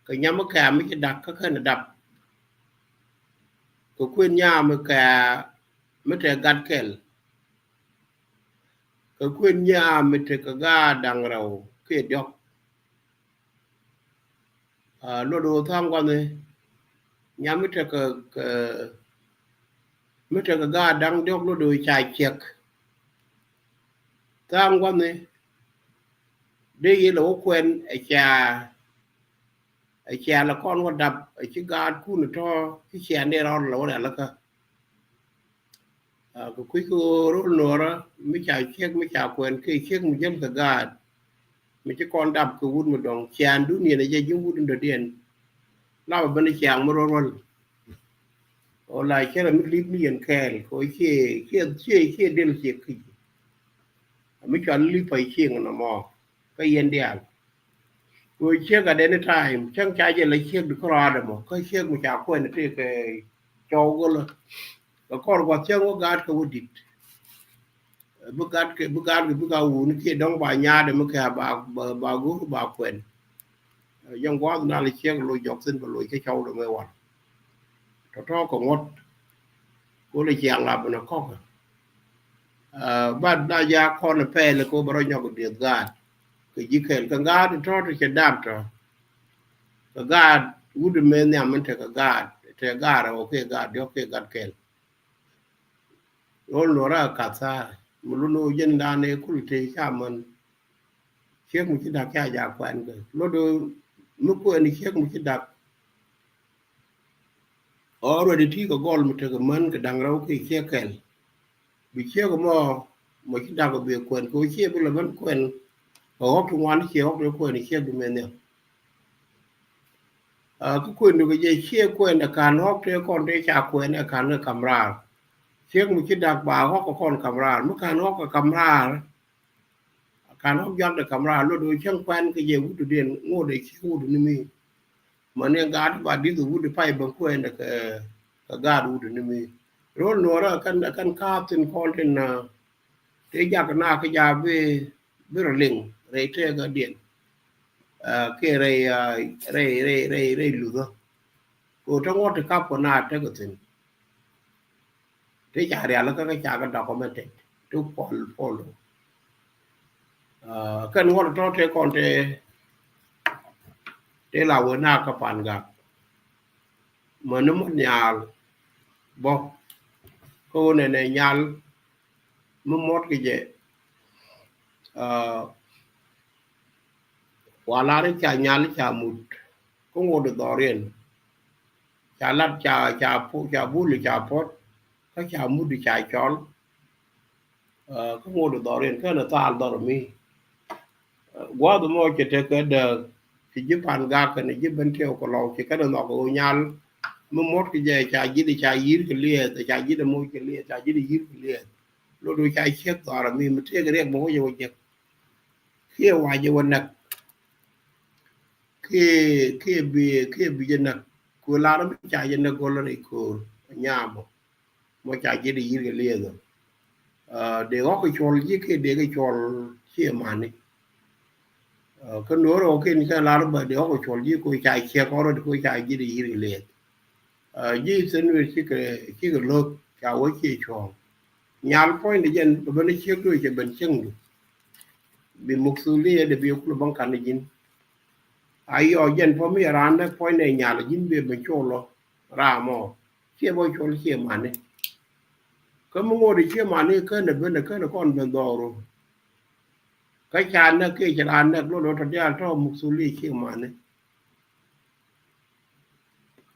cái nhà mới cả mấy cái đặt các cái là đập cái quyền nhà mới cả mấy cái gạt kèl cái quyền nhà mới cái gà đằng rầu cái dọc nó đồ tham quan này nhà mới cái gà đằng dọc nó đồ chạy chẹt tham quan này đây là quen ai cha là con con đập ai chứ gà cu nó cho cái cha này nó là cái cái quý cô rồi nữa đó mấy cha quen cái chiếc một dân cái gà mấy cái con đập cái vút một đồng cha đứa này là dùng vút được tiền lao vào bên chàng mà rồi rồi lại cái là mấy clip liền kèn coi khi đến chiếc cái mấy chuyện clip phải chiếc nó mò cái yên đèn rồi chiếc ở đến time chẳng trái gì lấy chiếc được ra được mà cái chiếc một cha quen cái cho cái là cái con quạt chiếc có gạt cái vút đít bức gạt uống kia đóng bài nhà để mà cái bà gú bà quen yang quá na le che lo jok sin ko lo ke chau lo me wan to ko ngot ko le chiang la bna ko ba da ya ko ne pe le ko bro nyok de ga ke ji ken ka ga to che dam to ka ga wudu me ne am te ka ga te ga ra o ke ga dio ke ga ken ol no ra ka sa mu lu no jen da ne ku te cha man che mu chi da ka ja kwan ke lo do mu ko ni che mu chi da already ti ko gol mu te ka man ka dang ra ke che ken bị chia có mà chúng ta có việc quyền cố chia bây giờ vẫn quyền ở góc trung quan chia góc đó quyền thì chia được men nè cái quyền được cái gì chia quyền là càn góc thế còn để trả quyền là càn là camera chia một chiếc đặc bà góc có con camera mức càn góc có camera càn góc dọn được camera luôn đôi chân quen cái gì cũng được điện ngô để chia cũng được nimi mà nên gạt và đi từ cũng được phải bằng quyền là cái gạt cũng được nimi rồi nữa là căn cáp trên con trên thế giờ cái nào cái giờ về về linh rồi thế cái điện cái rồi lừa cô trong ngõ thì cáp của nào thế cái gì thế giờ là cái cái documented to follow cái ngõ đó thế còn thế là vừa nào các bạn gặp mà nó mất nhà bo cô này nhà mất mất cái gì quả là đấy chả nhà đấy chả mút cũng ngồi được đỏ riêng chả lát chả bún được chả phốt các chả mút được chả chón cũng ngồi được đỏ riêng cái là ta đỏ mi quá tụi moi chỉ cái đờ thì giúp bạn gà cái này giúp bên theo của lâu chỉ cái đó nó có nhà mất mất cái gì chả gì đi chả yến cái lia chả gì đi mua cái lia chả gì đi yến cái lia lúc đôi chả chết đỏ mi mà thế cái đấy mua cái gì khi ngoài gìวันnè khi bị dân nè cô la nó chạy dân nè cô là này cô nhà mà chạy gì đi cái lia rồi để có cái chòi gì cái để cái chòi chia mà này cái nữa rồi cái này la nó bởi để có cái chòi gì cô chạy chia có rồi cô chạy gì đi cái lia gì xin về cái lợt chào với cái chòi nhà nó point để dân bên đây chia đôi cái bên chân bị mục sư lia để bị cô bằng cái này ayo jen po mi rande po ne nyala jin be be cholo ramo che bo cholo che mane ko mo ngori che mane ko ne be ne ko ne kon ben doro ka chan ne ke chan ne lo to ja to musuli che mane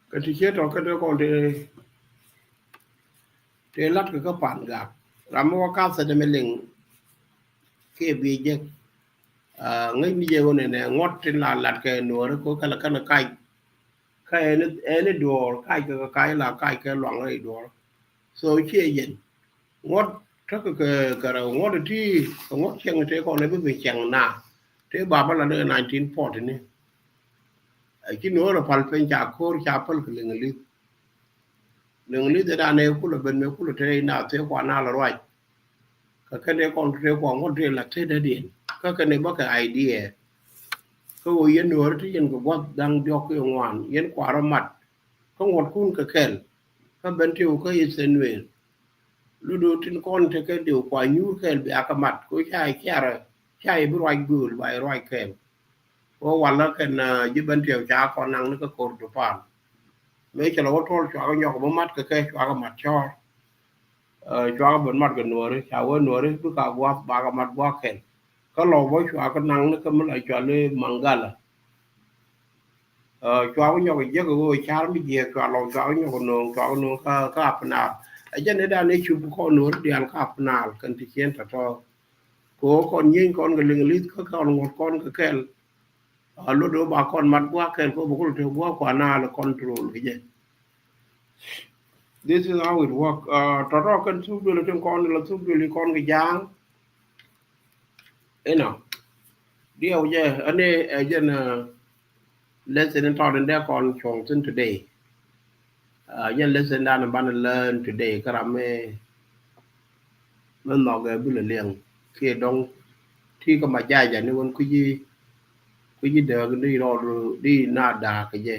ka ti che to ka de kon de lat ko pan ga ramo ka sa de meleng ke bi je ngay bây giờ này ngót trên là lạt cái nửa nó có cái là cái nó đùa cái là cái loạn này đùa rồi chia dần ngót chắc cái ngót thì ngót chẳng thế còn này bị chẳng na thế bà là nơi 1940 này cái nửa là phần bên chả khô chả phân cái lưng lý thế đàn này cũng là bên mấy cũng là thế nào thế quả nào là rồi cái này còn thế quả ngót thế là thế đã điện cái này có cái idea cái người yên nữa thì dân của quốc đang đọc cái ngoan yên quả ra mặt không một kun cái khen các bên tiêu cái yên sinh về lúc đầu trên con thì cái điều quả nhu khen bị ác mặt của trai bị roi gül bài roi khen cóวันละkhen dưới bên tiêu cha con năng nó có cột được phản mấy cái đó thôi cho cái nhọc của mắt cái cho cái mặt cho cái bên mặt cái nửa đấy chào cái nửa đấy cứ cả qua ba cái mặt qua khen có lò với chua cái năng nó có mới lại chua lên mangala chua cái nhau cái giấc rồi cha nó bị gì chua lò chua cái nhau con nương cái áp nào ở trên đấy đang lấy chụp con nương đi ăn cái áp nào cần thì chiến thật to cố con nhìn con cái lưng lít có con một con cái kèn lúc đó bà con mặt quá kèn có một cái quá quả nào là control cái gì this is how it work trò trò cần giúp đưa lên con là giúp đưa lên con cái giang nào điều gì anh ấy dân lesson taught in there con chong tin today dân lesson đang làm ban learn today cái làm mình nói cái bữa liền khi đông thì có mà dài dài nên vẫn cứ gì ku ji de đi ro đi na da ke je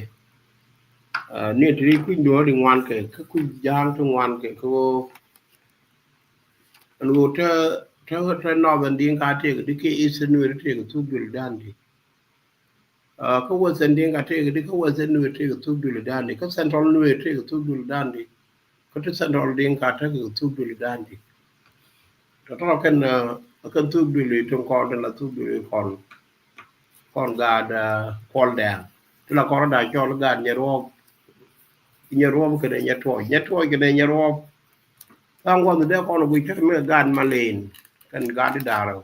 ne tri ku ndo ri ngwan ke ku jang to ngwan ke ko lu ta no ban din ka te ke ke is nu ri te tu bil dan di ko wa san din ka te ke ko wa san nu te tu bil dan di ko central nu te tu bil dan di ko to central din ka te tu bil dan di to kan tu bil to ko la tu bil kon ga da pol da la ko da cho ga nya ro ke de nya to ke de nya ro tang wa de ko no wi ke me gan ma len kan ga di da ro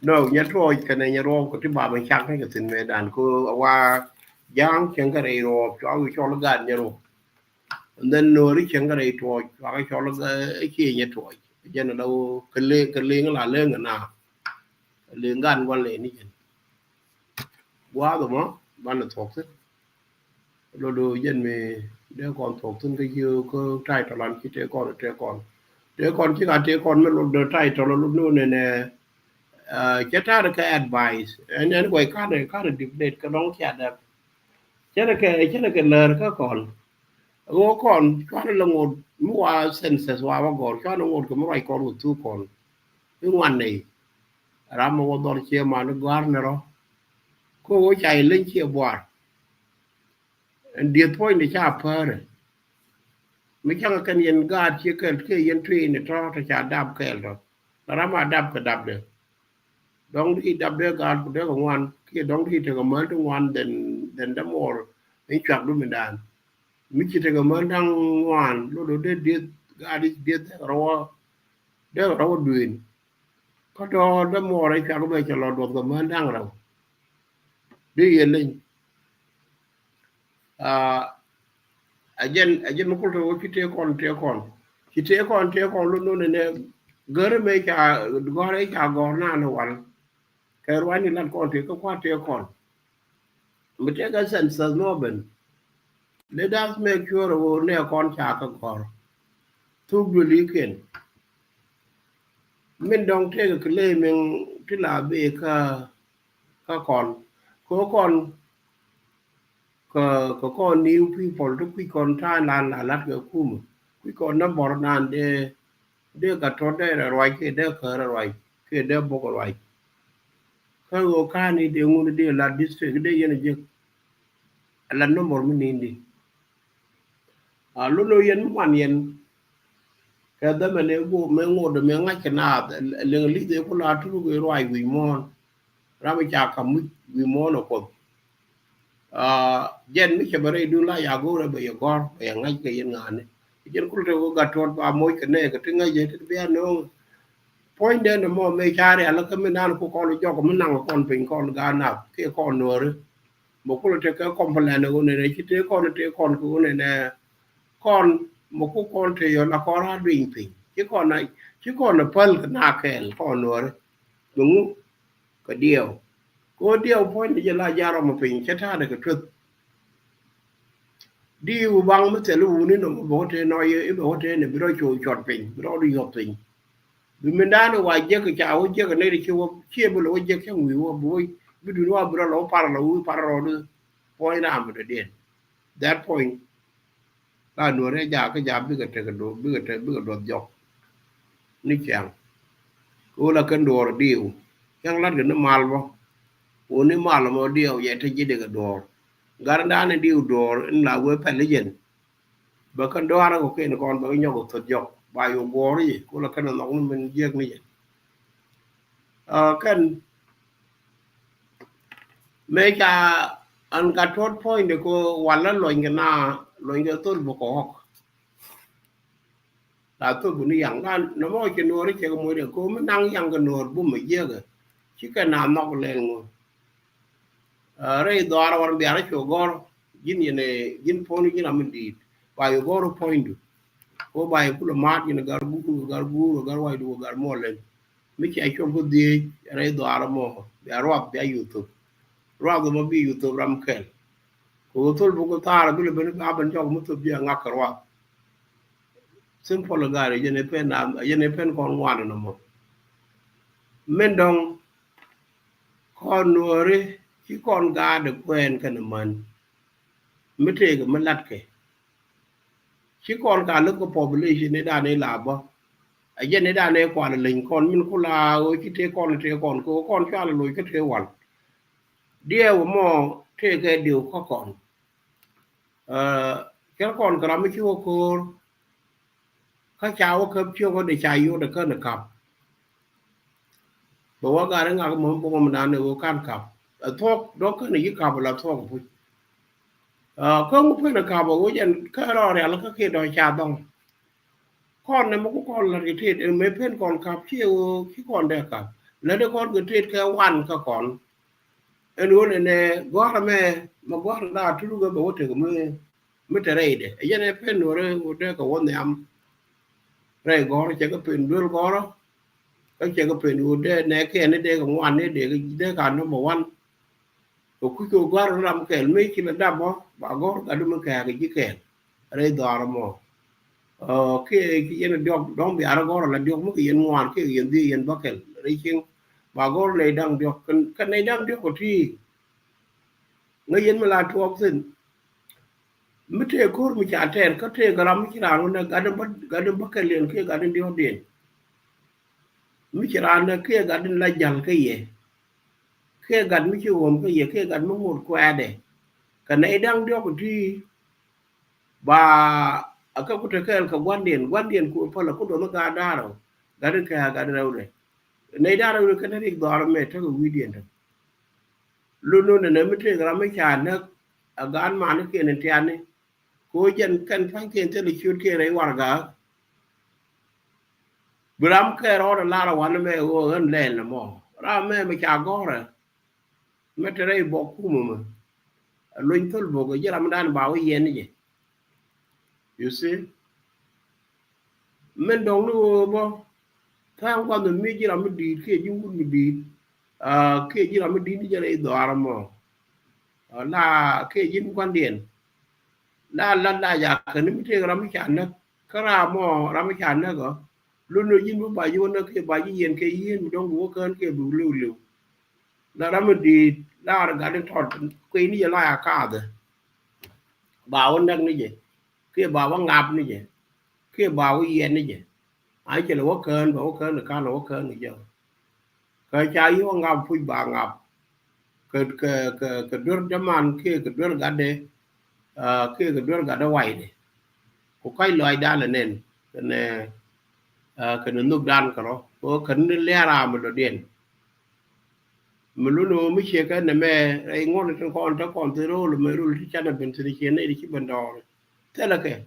no nya to ke de nya ro ko ti ba ban chak ke tin me dan ko wa yang chen ga re ro cho ga nya ro and then no ri chen ga re to wa ga cho ga ke nya to je na đâu ke le la le na le gan wa le ni wa do mo ban to lo đồ dân về đứa con thuộc thân cái dư có trai trở làm chi trẻ con chỉ cả trẻ con mới lo đồ trai trở lo lúcนู้นnè chết ra được cái advice anh quay cá được debate cái đóng chặt được chết là cái lời các con ngô con cho nó là một mua census qua bao gồm cho nó một cái mấy con một two con cái ngoan này làm một đôi chia mà nó gar nữa đó cô chạy lên chia bọt and the point is cha per mi chang kan yen ga che ke yen tri ne to ta cha dab ke lo ra ma dab ka dab de dong di dab de ga de ko wan ki dong di te ko ma to wan den da mor ni chak du mi dan mi chi te ko ma dang wan lo do de ga di de ro duin ko do da mor ai chak be cha lo do ko ma dang ro di yen lin ajen ko to kite kon lu no ne gare me ka gore ka gorna no wal ka rwani lan kon te ko kwa te kon mi te ga sense no ben let us make sure wo ne kon cha ka gor tu bu li ken min dong te ga le men ti la be ka kon ko kon ko new people to qui kon ta lan la lat ga kum qui kon na bor nan de ka to de roi ke de ka roi ke de bo ko roi ka go ka ni de ngun de la district de yen je la no mor mi ni ndi a lo lo yen man yen ka da me ne go me ngo de me nga ke na le li de ko la tu go roi wi mo ra me cha ka mu wi mo no ko jen mi ke bare du la ya go re be yo gor be nga ke yen ngane jen ko te go ga tot ba mo ke ne ke nga je te be no point de mo me chare ala ka me nan ko ko lo jo ko me nan ko pin ko ga na ke ko no re mo ko te ka complain go ne ki te ko ne ne kon mo ko te yo la ko ra ring pin ki ko na pal na ke ko no re dungu ka dio ko dio point de la jaro mo pin ke ta de ka tut đi bang mất sẽ lưu nên nó bảo thế nói ấy bảo thế này bị đôi chuột chọt pin bị đôi đi học pin vì mình đã nó vài giấc cái chảo giấc cái này thì chưa bao lâu giấc cái người hoa bôi bị đuổi qua bị đôi para rồi point nào mà được that point là nửa này giờ cái giờ biết cái đồ biết cái đồ dọc ní chẳng cô là cái đồ điều chẳng lát cái nó mal vào ô ní mal mà điều vậy thì chỉ được cái đồ garanda ne diu dor in la we peligen ba kan do ara ko ken kon ba nyogo to jok ba yo gori ko la kan no men jek ni kan me ka an ka tot point de ko wala lo ngena lo nge to bo ko la to bu ni yang gan no mo ke no ri ke mo de ko me nang yang ga no bu me je ga chi ka na no le ngo re do ara war bi ara ko gor gin yene gin poni gin amindi wa yo gor point ko ba yi kula mat yene gar wai do gar mo len mi ci ay ko di re do ara mo bi ara bi youtube ro go mo bi youtube ram kel ko tol bu ko tara bi le ben aban jog mo to bi ngak ro simple gare yene pen kon wana no mo men dong kon nore chỉ con ga được quen cái mình mới thế cái mình lặt cái chỉ con ga lúc có population này đa này là bao ở trên này đa này quả là lính con mình cũng là ôi cái thế con có con cha là lối cái thế hoàn điều mà thế cái điều có còn cái con cái làm chưa có các cháu cấp chưa có để chạy vô được cơn được cặpบอกว่าการงานของผมมันนานในวงการขับทอกดอกก็ในยี่ขับเราทอกพูดก็มุกเพื่อนขับบอกว่ายันก็รอเรียแล้วก็เกี่ยวดอยชาต้องก้อนในมันก็ก้อนละเทศไม่เพื่อนก่อนขับเชี่ยวที่ก่อนได้ขับแล้วได้ก้อนก็เทศแค่วันก็ก่อนไอ้นู้นเนี่ยก้อนแม่มาก้อนได้ทุกคนบอกว่าถึงไม่จะไรเด้ยันเพื่อนหนูเรื่องเรื่องกับวันเนี่ยไรก้อนจะก็เป็นด้วยก้อนcái chuyện cái chuyện để nè cái này đểของวันนี้đểการnóบอกวันtôi cứ kêu gọi làm cái mấy cái là đam đó bà gọi cả đôi mấy cái cái đây đó mà cái này được đóng bị ara gọi là được mấy cái yên ngoan cái yên gì yên bắc cái đây chứ bà gọi này đang được cái này đang được có gì người yên mà là thuộc sinh mấy cái cô mới trả tiền có thể cái làm cái nào nó cái đôi bắc cái liền cái đôi điều điện Michirana kia gadin la jal ke ye kia gad mi chu wom ke ye kia gad mo mur kwa de kana edang dio ko ti ba aka ku te kel ka gwandien ku pala ku do ga daro gadin ka gadin rawle ne daro ke ne rik daro me to ko widien to lu lu ne mi te gra me cha na agan ma ne ke ne tiane ko jen kan fan ke te li chu ke re warga Bram ke ro la ra wan me o en len mo ra me cha go ra me te re bo ku mo luin thul bo ge ram dan ba wi yen ni you see men dong lu bo ta kwa no mi ji ram di ke ji wu mi di ke ji ram di ni je re do ara mo la ke ji quan điển la ya ke ni mi te ram cha na kra mo ram cha na go luôn luôn nhìn bài vô nó cái bài gì cái yên trong búa cơn cái bù lưu lưu là nó mình đi ra là cái thọt quay ní là cả rồi bảo nó như vậy cái bảo nó ngập như vậy cái bảo cái yên như vậy ai chỉ là búa cơn là cá là búa cơn như vậy cái trái vô ngập phui bà ngập cái đứa chấm ăn cái đứa gà đây cái đứa gà đó quay này có cái loài đa là nền nè cái nó núp đan cả đó có khẩn lẽ ra mà đồ điện mà lúc nào mới chia cái này mẹ ai ngon trong con từ đó là mới rồi chắc là bên dưới kia này đi bên đó thế là cái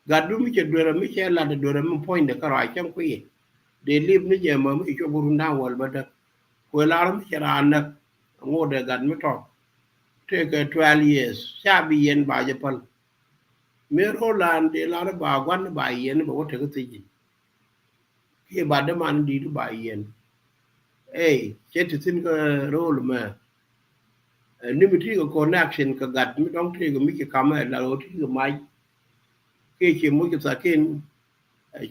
gạt đúng mới chia đôi mới chia là đôi mình point được cái loại trong cái để live nó giờ mà mới cho buồn đau hoặc là được quay lại mới chia ra anh ngô để gạt mới tròn thế cái 12 years cha bị yên bà Japan mới rồi là để là bà quan bà yên bà có thể cái gì cái bà đó mà đi được bà yên ấy chết thì xin cái role mà nếu mà thi cái connection cái gạt mới đóng thi cái mấy cái cam là rồi thi cái máy cái chuyện mỗi cái sự kiện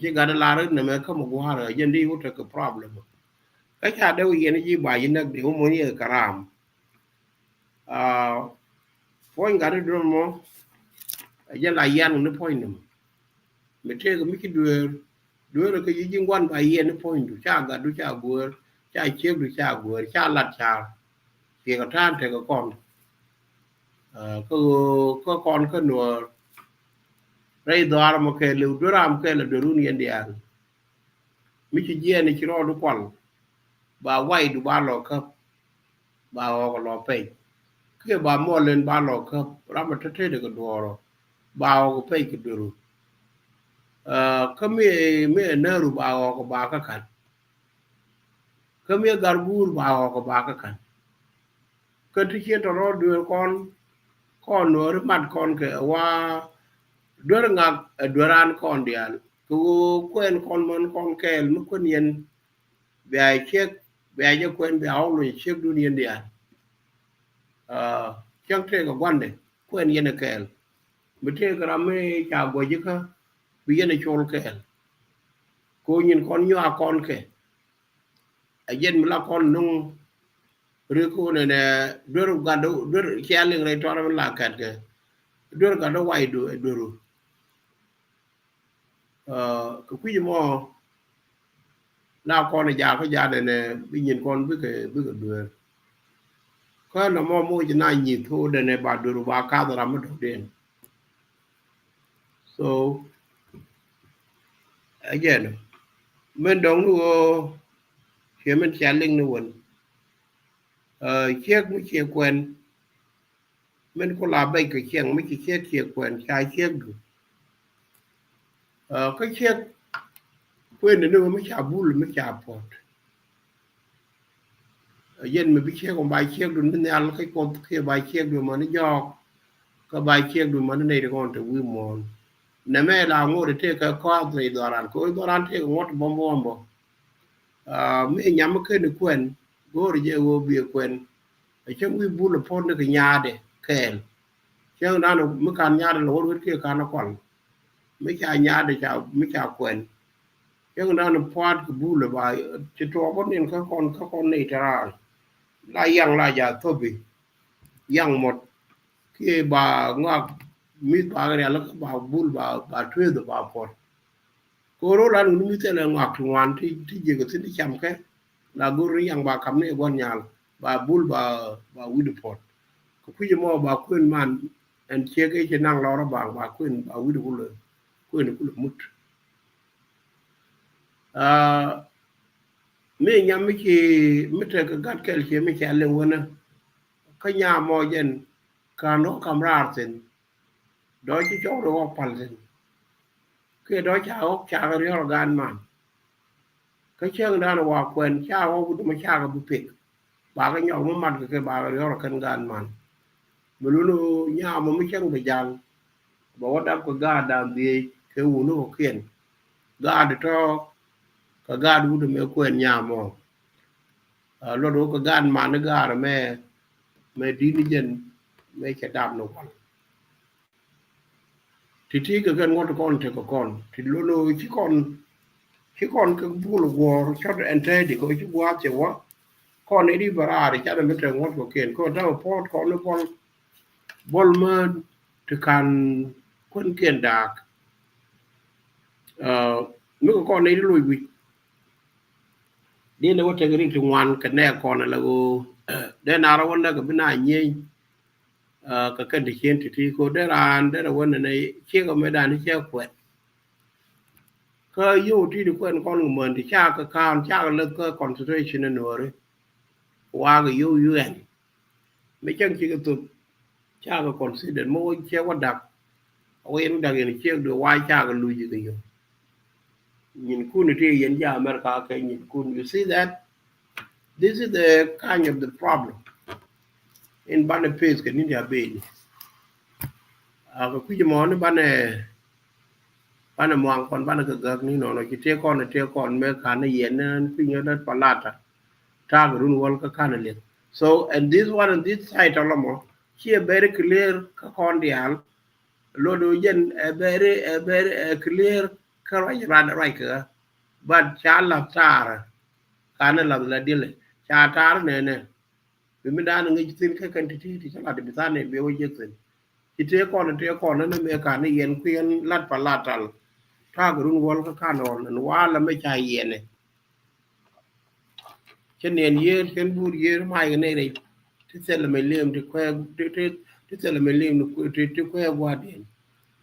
cái gạt là rồi nè mà không một hoa rồi dân đi có thể cái problem cái cha đâu yên gì bà yên được điều mới như cái ram point gạt được mà dân là yên nó point nữa mà thi cái mấy cái đứa rồi cái gì quan bà yên nó point được cha gạt được cha vừa cha chiếc được cha vừa cha lặt cha thì có than thì có con có con cái nùa đây đó mà cái lưu đứa làm cái là đứa luôn yên đi ăn mấy cái gì này chỉ lo được quan bà quay được ba lò cấp bà họ lò pay cái bà mua lên ba lò cấp làm mà thế được cái đồ rồi bà họ pay cái đồ cái mấy nơ rồi bà họ bà cái khăn cái mấy garbur bà họ bà cái khăn cái thứ kia đó đưa con nữa mặt con cái qua đứa ngạc đứa ăn con đi ăn cô quen con kèl mức quen yên về chiếc về cho quen về áo rồi chiếc đu yên đi ăn chẳng thể có quan đấy quen yên là kèl mà thế cái làm mấy chào bồi chứ không bây giờ này chôn kèl cô nhìn con như con kèl ở dân là con nung ri ko ne ne dur ga do dur chaling re tor la kat ke dur ga do wai do duru ko ku mo na ko ne ja ko ja ne bi nyin kon bi ke dur ko na mo mo ji na nyi thu de ne ba duru ba ka da ma do den so again men dong nu che men chaling nu won chiếc mới chia quen mình có là bây cái chiếc mới chỉ chia quen sai chiếc được cái chiếc quên nữa mới chả bul mới chả phật dân mình biết chiếc còn bài chiếc được nên ăn cái con kia bài chiếc được mà nó do cái bài chiếc được mà nó này được còn từ quy mô nè mẹ là ngô để thế cái khoa này đồ ăn thế ngót bom bom bò mẹ nhắm cái được quen gô để vô bia quen chứ quy bul là phone được cái nhà để kèn chứ nó mới can nhà để lỗ đuôi kia can nó còn mấy cha nhà để chào mấy cha quen chứ nó phát cái bul là bài chỉ cho bọn nên các con này ra là yang là giả thôi bị yang một khi bà ngọc mít bà cái là các bà bul bà thuê được bà phật cô đó là nó mít là ngọc ngoan thì gì cái thứ chăm cái là cô rồi yang bà cầm này quan nhà bà bul bà quy được phật có khi mà bà quên man anh chia cái năng lo đó bà quên bà quy được quên được mút mấy nhà mấy chị mấy cái gắt cái gì mấy chị lên quên cái nhà mò dân cả nó camera trên đó chứ chỗ đó phải trên cái đó cháu cái đó gan mà cái chuyện đó là hòa quen cháu cũng mà cháu cái bụi bà cái nhỏ mà mặt cái bà cái đó là cần gan mà luôn nhà mà mấy chân bị giang bảo đáp cái ga đàm gì cái u nó khiển ga để cho cái ga đủ để mấy quen nhà mà lúc đó cái gan mà nó ga là mẹ đi đi dân mẹ cái đàm nó còn thì cái gan ngon con thì có con thì lúc chỉ còn cái bùa lùa cho nó enter thì có chút quá chứ quá con ấy đi vào ra thì chắc là mấy trường ngon của kiện có đâu có con nó bol mà thì can quân kiện đạt mấy con ấy lùi bị đi đâu cái gì ngoan cái này còn là go để nào đó vấn đề cái bên này nhỉ cái đi trên thì có để là vấn đề này chưa có mấy đàn chưa quẹt cái yêu thì được quen con của mình thì cha cái can cha cái lực cái concentration nữa rồi qua cái yêu UN mấy chân chỉ cái tụt cha cái consider mỗi cha quá đặc quên đặc hiện chưa được quay cha cái lùi gì cái yêu nhìn kun thì hiện giờ America cái nhìn kun you see that this is the kind of the problem in Bangladesh cái India bên cái quy mô nó ban mong con ban cái gật ni nó chỉ theo con mấy cái này hiện phi nhớ đất palata ta cái run wal cái cái này so and this one and this side all mo here very clear cái con dial lo do jen very clear cái right cái but cha la tar cái này là deal cha tar này vì mình đang ngay tin cái quantity thì chắc là để ta này biểu hiện chỉ theo con nó mấy cái này hiện khuyên lát palata ta cái run wal cái cái nó là mấy chai hiện này cho nên cái bút mai cái này này thì sẽ là mình liêm thì khoe thì sẽ là mình liêm thì khoe qua điện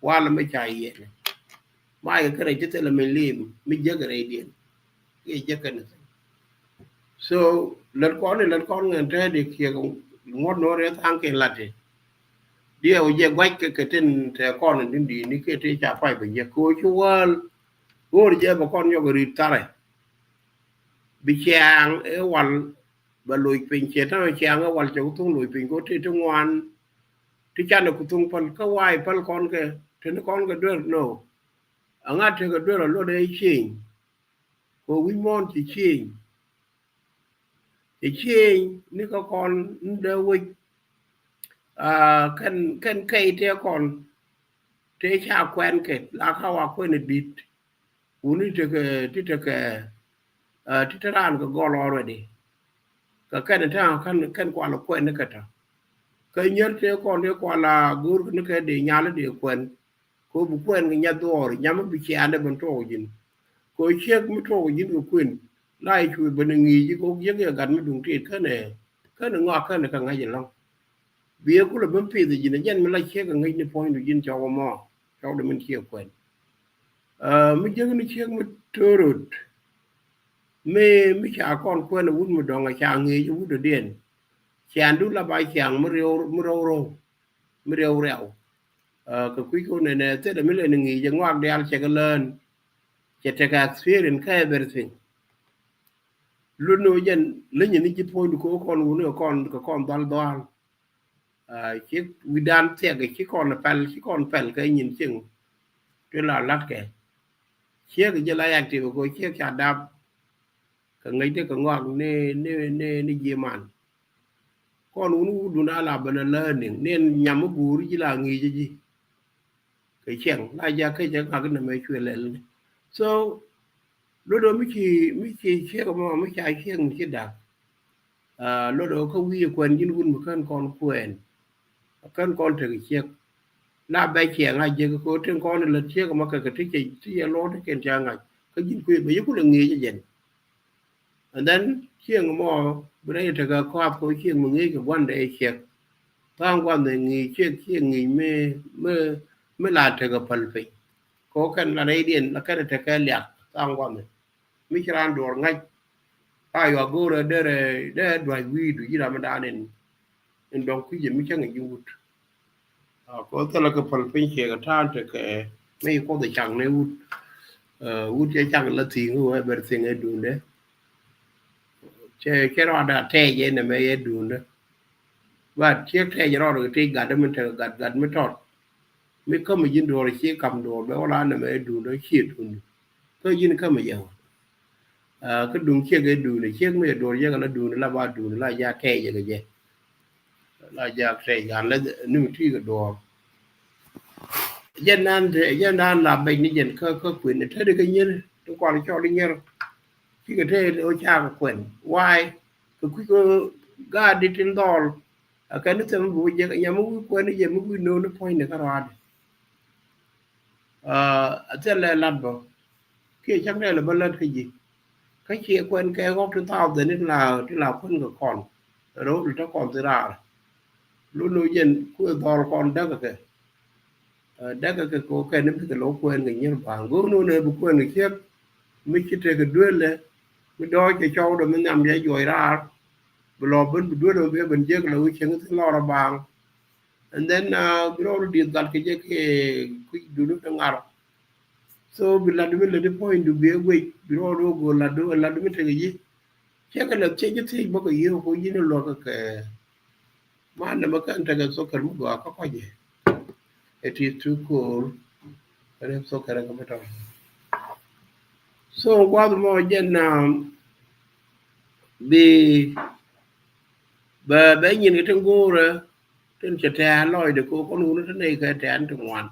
qua là mấy chạy vậy này mai cái này thì sẽ là mình liêm mình nhớ cái này điện cái nhớ cái này so lần con người ta đi kia cũng ngót nó ra thang cái lạt đi điều gì quay cái trên con này đi ní cái thì chả phải bây giờ cô chú cô đi mà con cho cái ta này bị chàng ở quanh và lùi pin chết nó chàng ở quanh chỗ tung lùi pin có thể trong ngoan thì cha nó cũng tung phần cái quai phần con cái thì nó con cái đứa nó ở ngay thì cái đứa là nó đây chỉnh của quý môn chỉ chỉnh nếu có con đỡ quỳ cần cây theo còn thế cha quen cái làเขาว่าquên được đi uống đi cái thì ra cái goal already ka kan ta kan kwa la kwen ka ta ka nyer te kon de kwa la gur ne ka de nyala de kwen ko bu kwen nya dor nyam bi chi ande ban to jin ko chek mu to jin ko kwen lai chu ban ngi ji ko ye ga gan dung ti ka ne ngwa ka ne ka ngai long bia ku la ban pi de jin jen me la chek ngai ni point du jin cho mo cho de min chi kwen mi je ni chek mu torot mi cha kon kwen wun mu dong a cha ngi ju de den chàng đúng là bài chàng mới rêu rẹo cái quý cô này nè thế là mới lên nghỉ cho ngoan đeo chạy cái lên chạy chạy cái experience cái everything luôn nói dân lấy những cái point của con uống nữa con đoan đoan chiếc vi đan xe cái chiếc con pel cái nhìn chừng cái là lát cái chiếc cái lại active của chiếc chả đạp cái ngay cái ngoan nè gì mà con uống đủ na là bên lên nên nhắm một bù chỉ là nghỉ gì cái chẳng lại ra cái chẳng cái này mới chuyện lên so lúc đó mới chỉ xe mà mới chạy xe một chiếc đạp lúc đó không ghi quyền như luôn một con quyền con từ cái chiếc là bài chèn hay giờ có trên con là chiếc mà cái thích chỉ lo cái kiện trang này cái gì quyền bây giờ cũng là nghỉ cho dân and then chiếc mà bữa nay thì cái khoa có chiếc mà nghỉ cái vấn đề chiếc thang quan đề nghỉ chiếc nghỉ mới là cái phần phải có cái là đây điện là cái liệt thang quan này mới ra đồ ngay ai vào go ra để đoài vi đủ gì làm đa nên đồng quy gì mới chẳng người dùng có thể là cái phần phải chiếc cái thang thì cái mấy có thể chẳng này út cái chẳng là tiền của em tiền ấy đúng đấy cái đó đã thay vậy này mấy đúng đấy và chiếc thay cho nó được thì gạt mới trọt mới có một dính đồ là chiếc cầm đồ béo lá này mấy đúng đấy chiết đúng có dính có mà giàu cái đúng chiếc cái đúng này chiếc mấy đồ giang nó đúng là ba đúng là da thay vậy cái gì là da thay gạt lấy nung thi cái đồ dân an làm bệnh như dân có quyền để thấy được cái nhiên tôi còn cho đi nghe khi cái thế ôi cha có quyền why cái quý cô ga đi trên đòn cái nước thêm vụ gì cái nhà muốn quyền đi giờ muốn nô nó point này cái rồi thế là làm bộ kia chắc đây là bao lần cái gì cái chia quyền cái góc trên tao thì nên là phân của còn đó thì nó còn từ nào luôn nuôi dân cô đòn còn đó cái cô cái nó cái lỗ quyền người như vàng gỗ nó này quyền người khác mấy cái cái đuôi là mình đôi cái châu rồi mình nằm dậy rồi ra lò bên đuôi rồi bên dưới là cái chuyện cái lò là vàng and then nó đi đặt cái đuôi nó ngào so bị là the point to be away nó go là đuôi cái gì chắc cái là cái gì bao cái gì có gì nó lo cái mà nó cái cái số cái mức có gì it is too cool cái số cái cái cái so qua một dân vì bé nhìn cái thằng cô rồi trên chợ tre lòi được cô con nó thế này cái trẻ ăn trong ngoan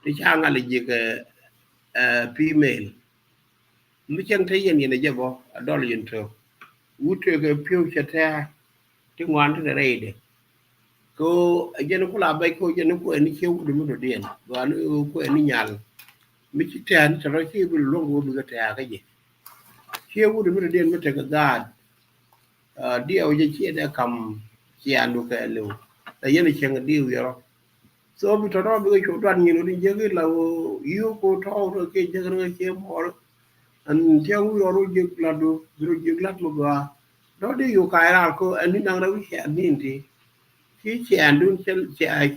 thì sang là gì cái female mới chẳng thấy gì này chứ bộ đó là dân thường út cái phiêu chợ tre trong ngoan thế này đấy cô dân nó có làm bài cô dân nó có anh chiếu được một điện và nó có anh nhàn mới chỉ trẻ nó sau đó khi bị luôn của bị cái trẻ cái gì chiếu được một điện mới trẻ cái gà điều gì chia đã cầm chèn được cái liều tại vì nó chẳng cái điều gì đâu so bị cho nó bị cái chỗ đoàn nhiều đi chơi cái là yêu cô thao rồi cái chơi cái chơi mỏ anh theo rồi giật lát một gà đó đi yêu cái nào cô anh đi năng đâu chèn đi thì khi chèn đúng chèn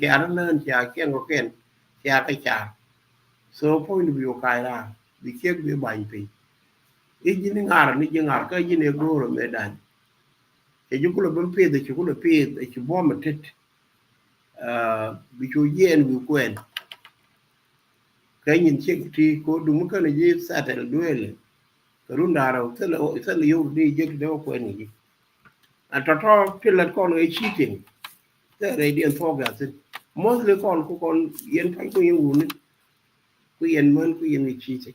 nó lên chèn cái ngọc kén chèn cái chèn so point of view cái nào bị chết bị bệnh thì cái gì nó ngả cái gì này go rồi mới đàn cái chú là bên phía thì chú là phía thì chú bỏ một chút bị chú yên bị quên cái nhìn chiếc thì có đúng cái này gì sát là đuôiเลยcái lúc nào thế là yêu đi chứ đâu quên gì cho cái lần con ấy cheating thế này điện thoại cả chứ most là con yên phải có yêu luôn cái yên mơn cái yên bị cheating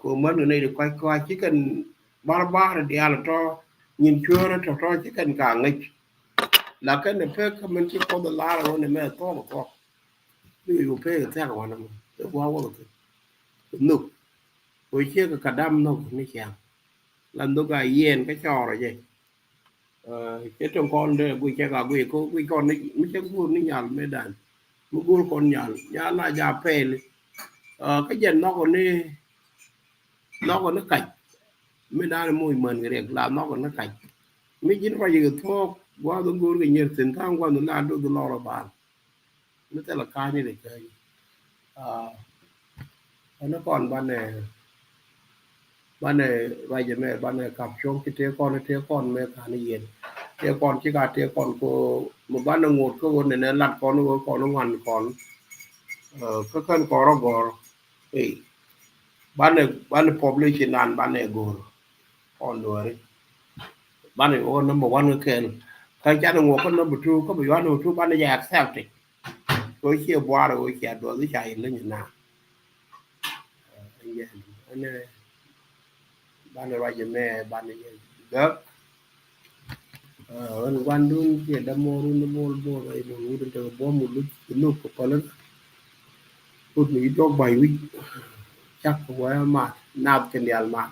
cô mơn ở đây được quay chỉ cần ba là đi là cho nhìn chưa nó trò chỉ cần cả nghịch là cái này phê mình chỉ có đợt lá rồi này mẹ to mà to ví dụ phê cái theo của nó cái quá quá cái nụ hồi chia cái đâm nó cũng chẳng lần tôi cái yên cái trò rồi gì cái trong con đây quy cha cả quy con nó chắc buồn nó nhàn mới đàn nó buồn con nhàn nhàn là già phê cái dân nó còn nó cạch mới đa là mùi mần cái đẹp làm nó còn nó cạch mấy chín qua giờ thuốc qua tôi buồn cái nhiệt tình thang qua nó là tôi lo là bàn nó tên là ca như để chơi nó còn ban này vài giờ mẹ ban này cặp xuống cái tia con mẹ cả này yên tia con chỉ cả tia con của một ban nó ngột cái con này nó lặt con nó ngoằn con cái con có nó gò ấy ban này population nan ban này gò con đuổi ban này ô number one cái cái cha nó ngột con number two có bị ban number two ban này giặc accept tôi chia qua rồi chia đuổi cái chạy lên như nào anh này ban này vài giờ mẹ ban này gấp quan đun thì đâm mô vậy một lúc đến bố một lúc có lớn một mỹ cho bảy chắc quá mà nào trên đèn mà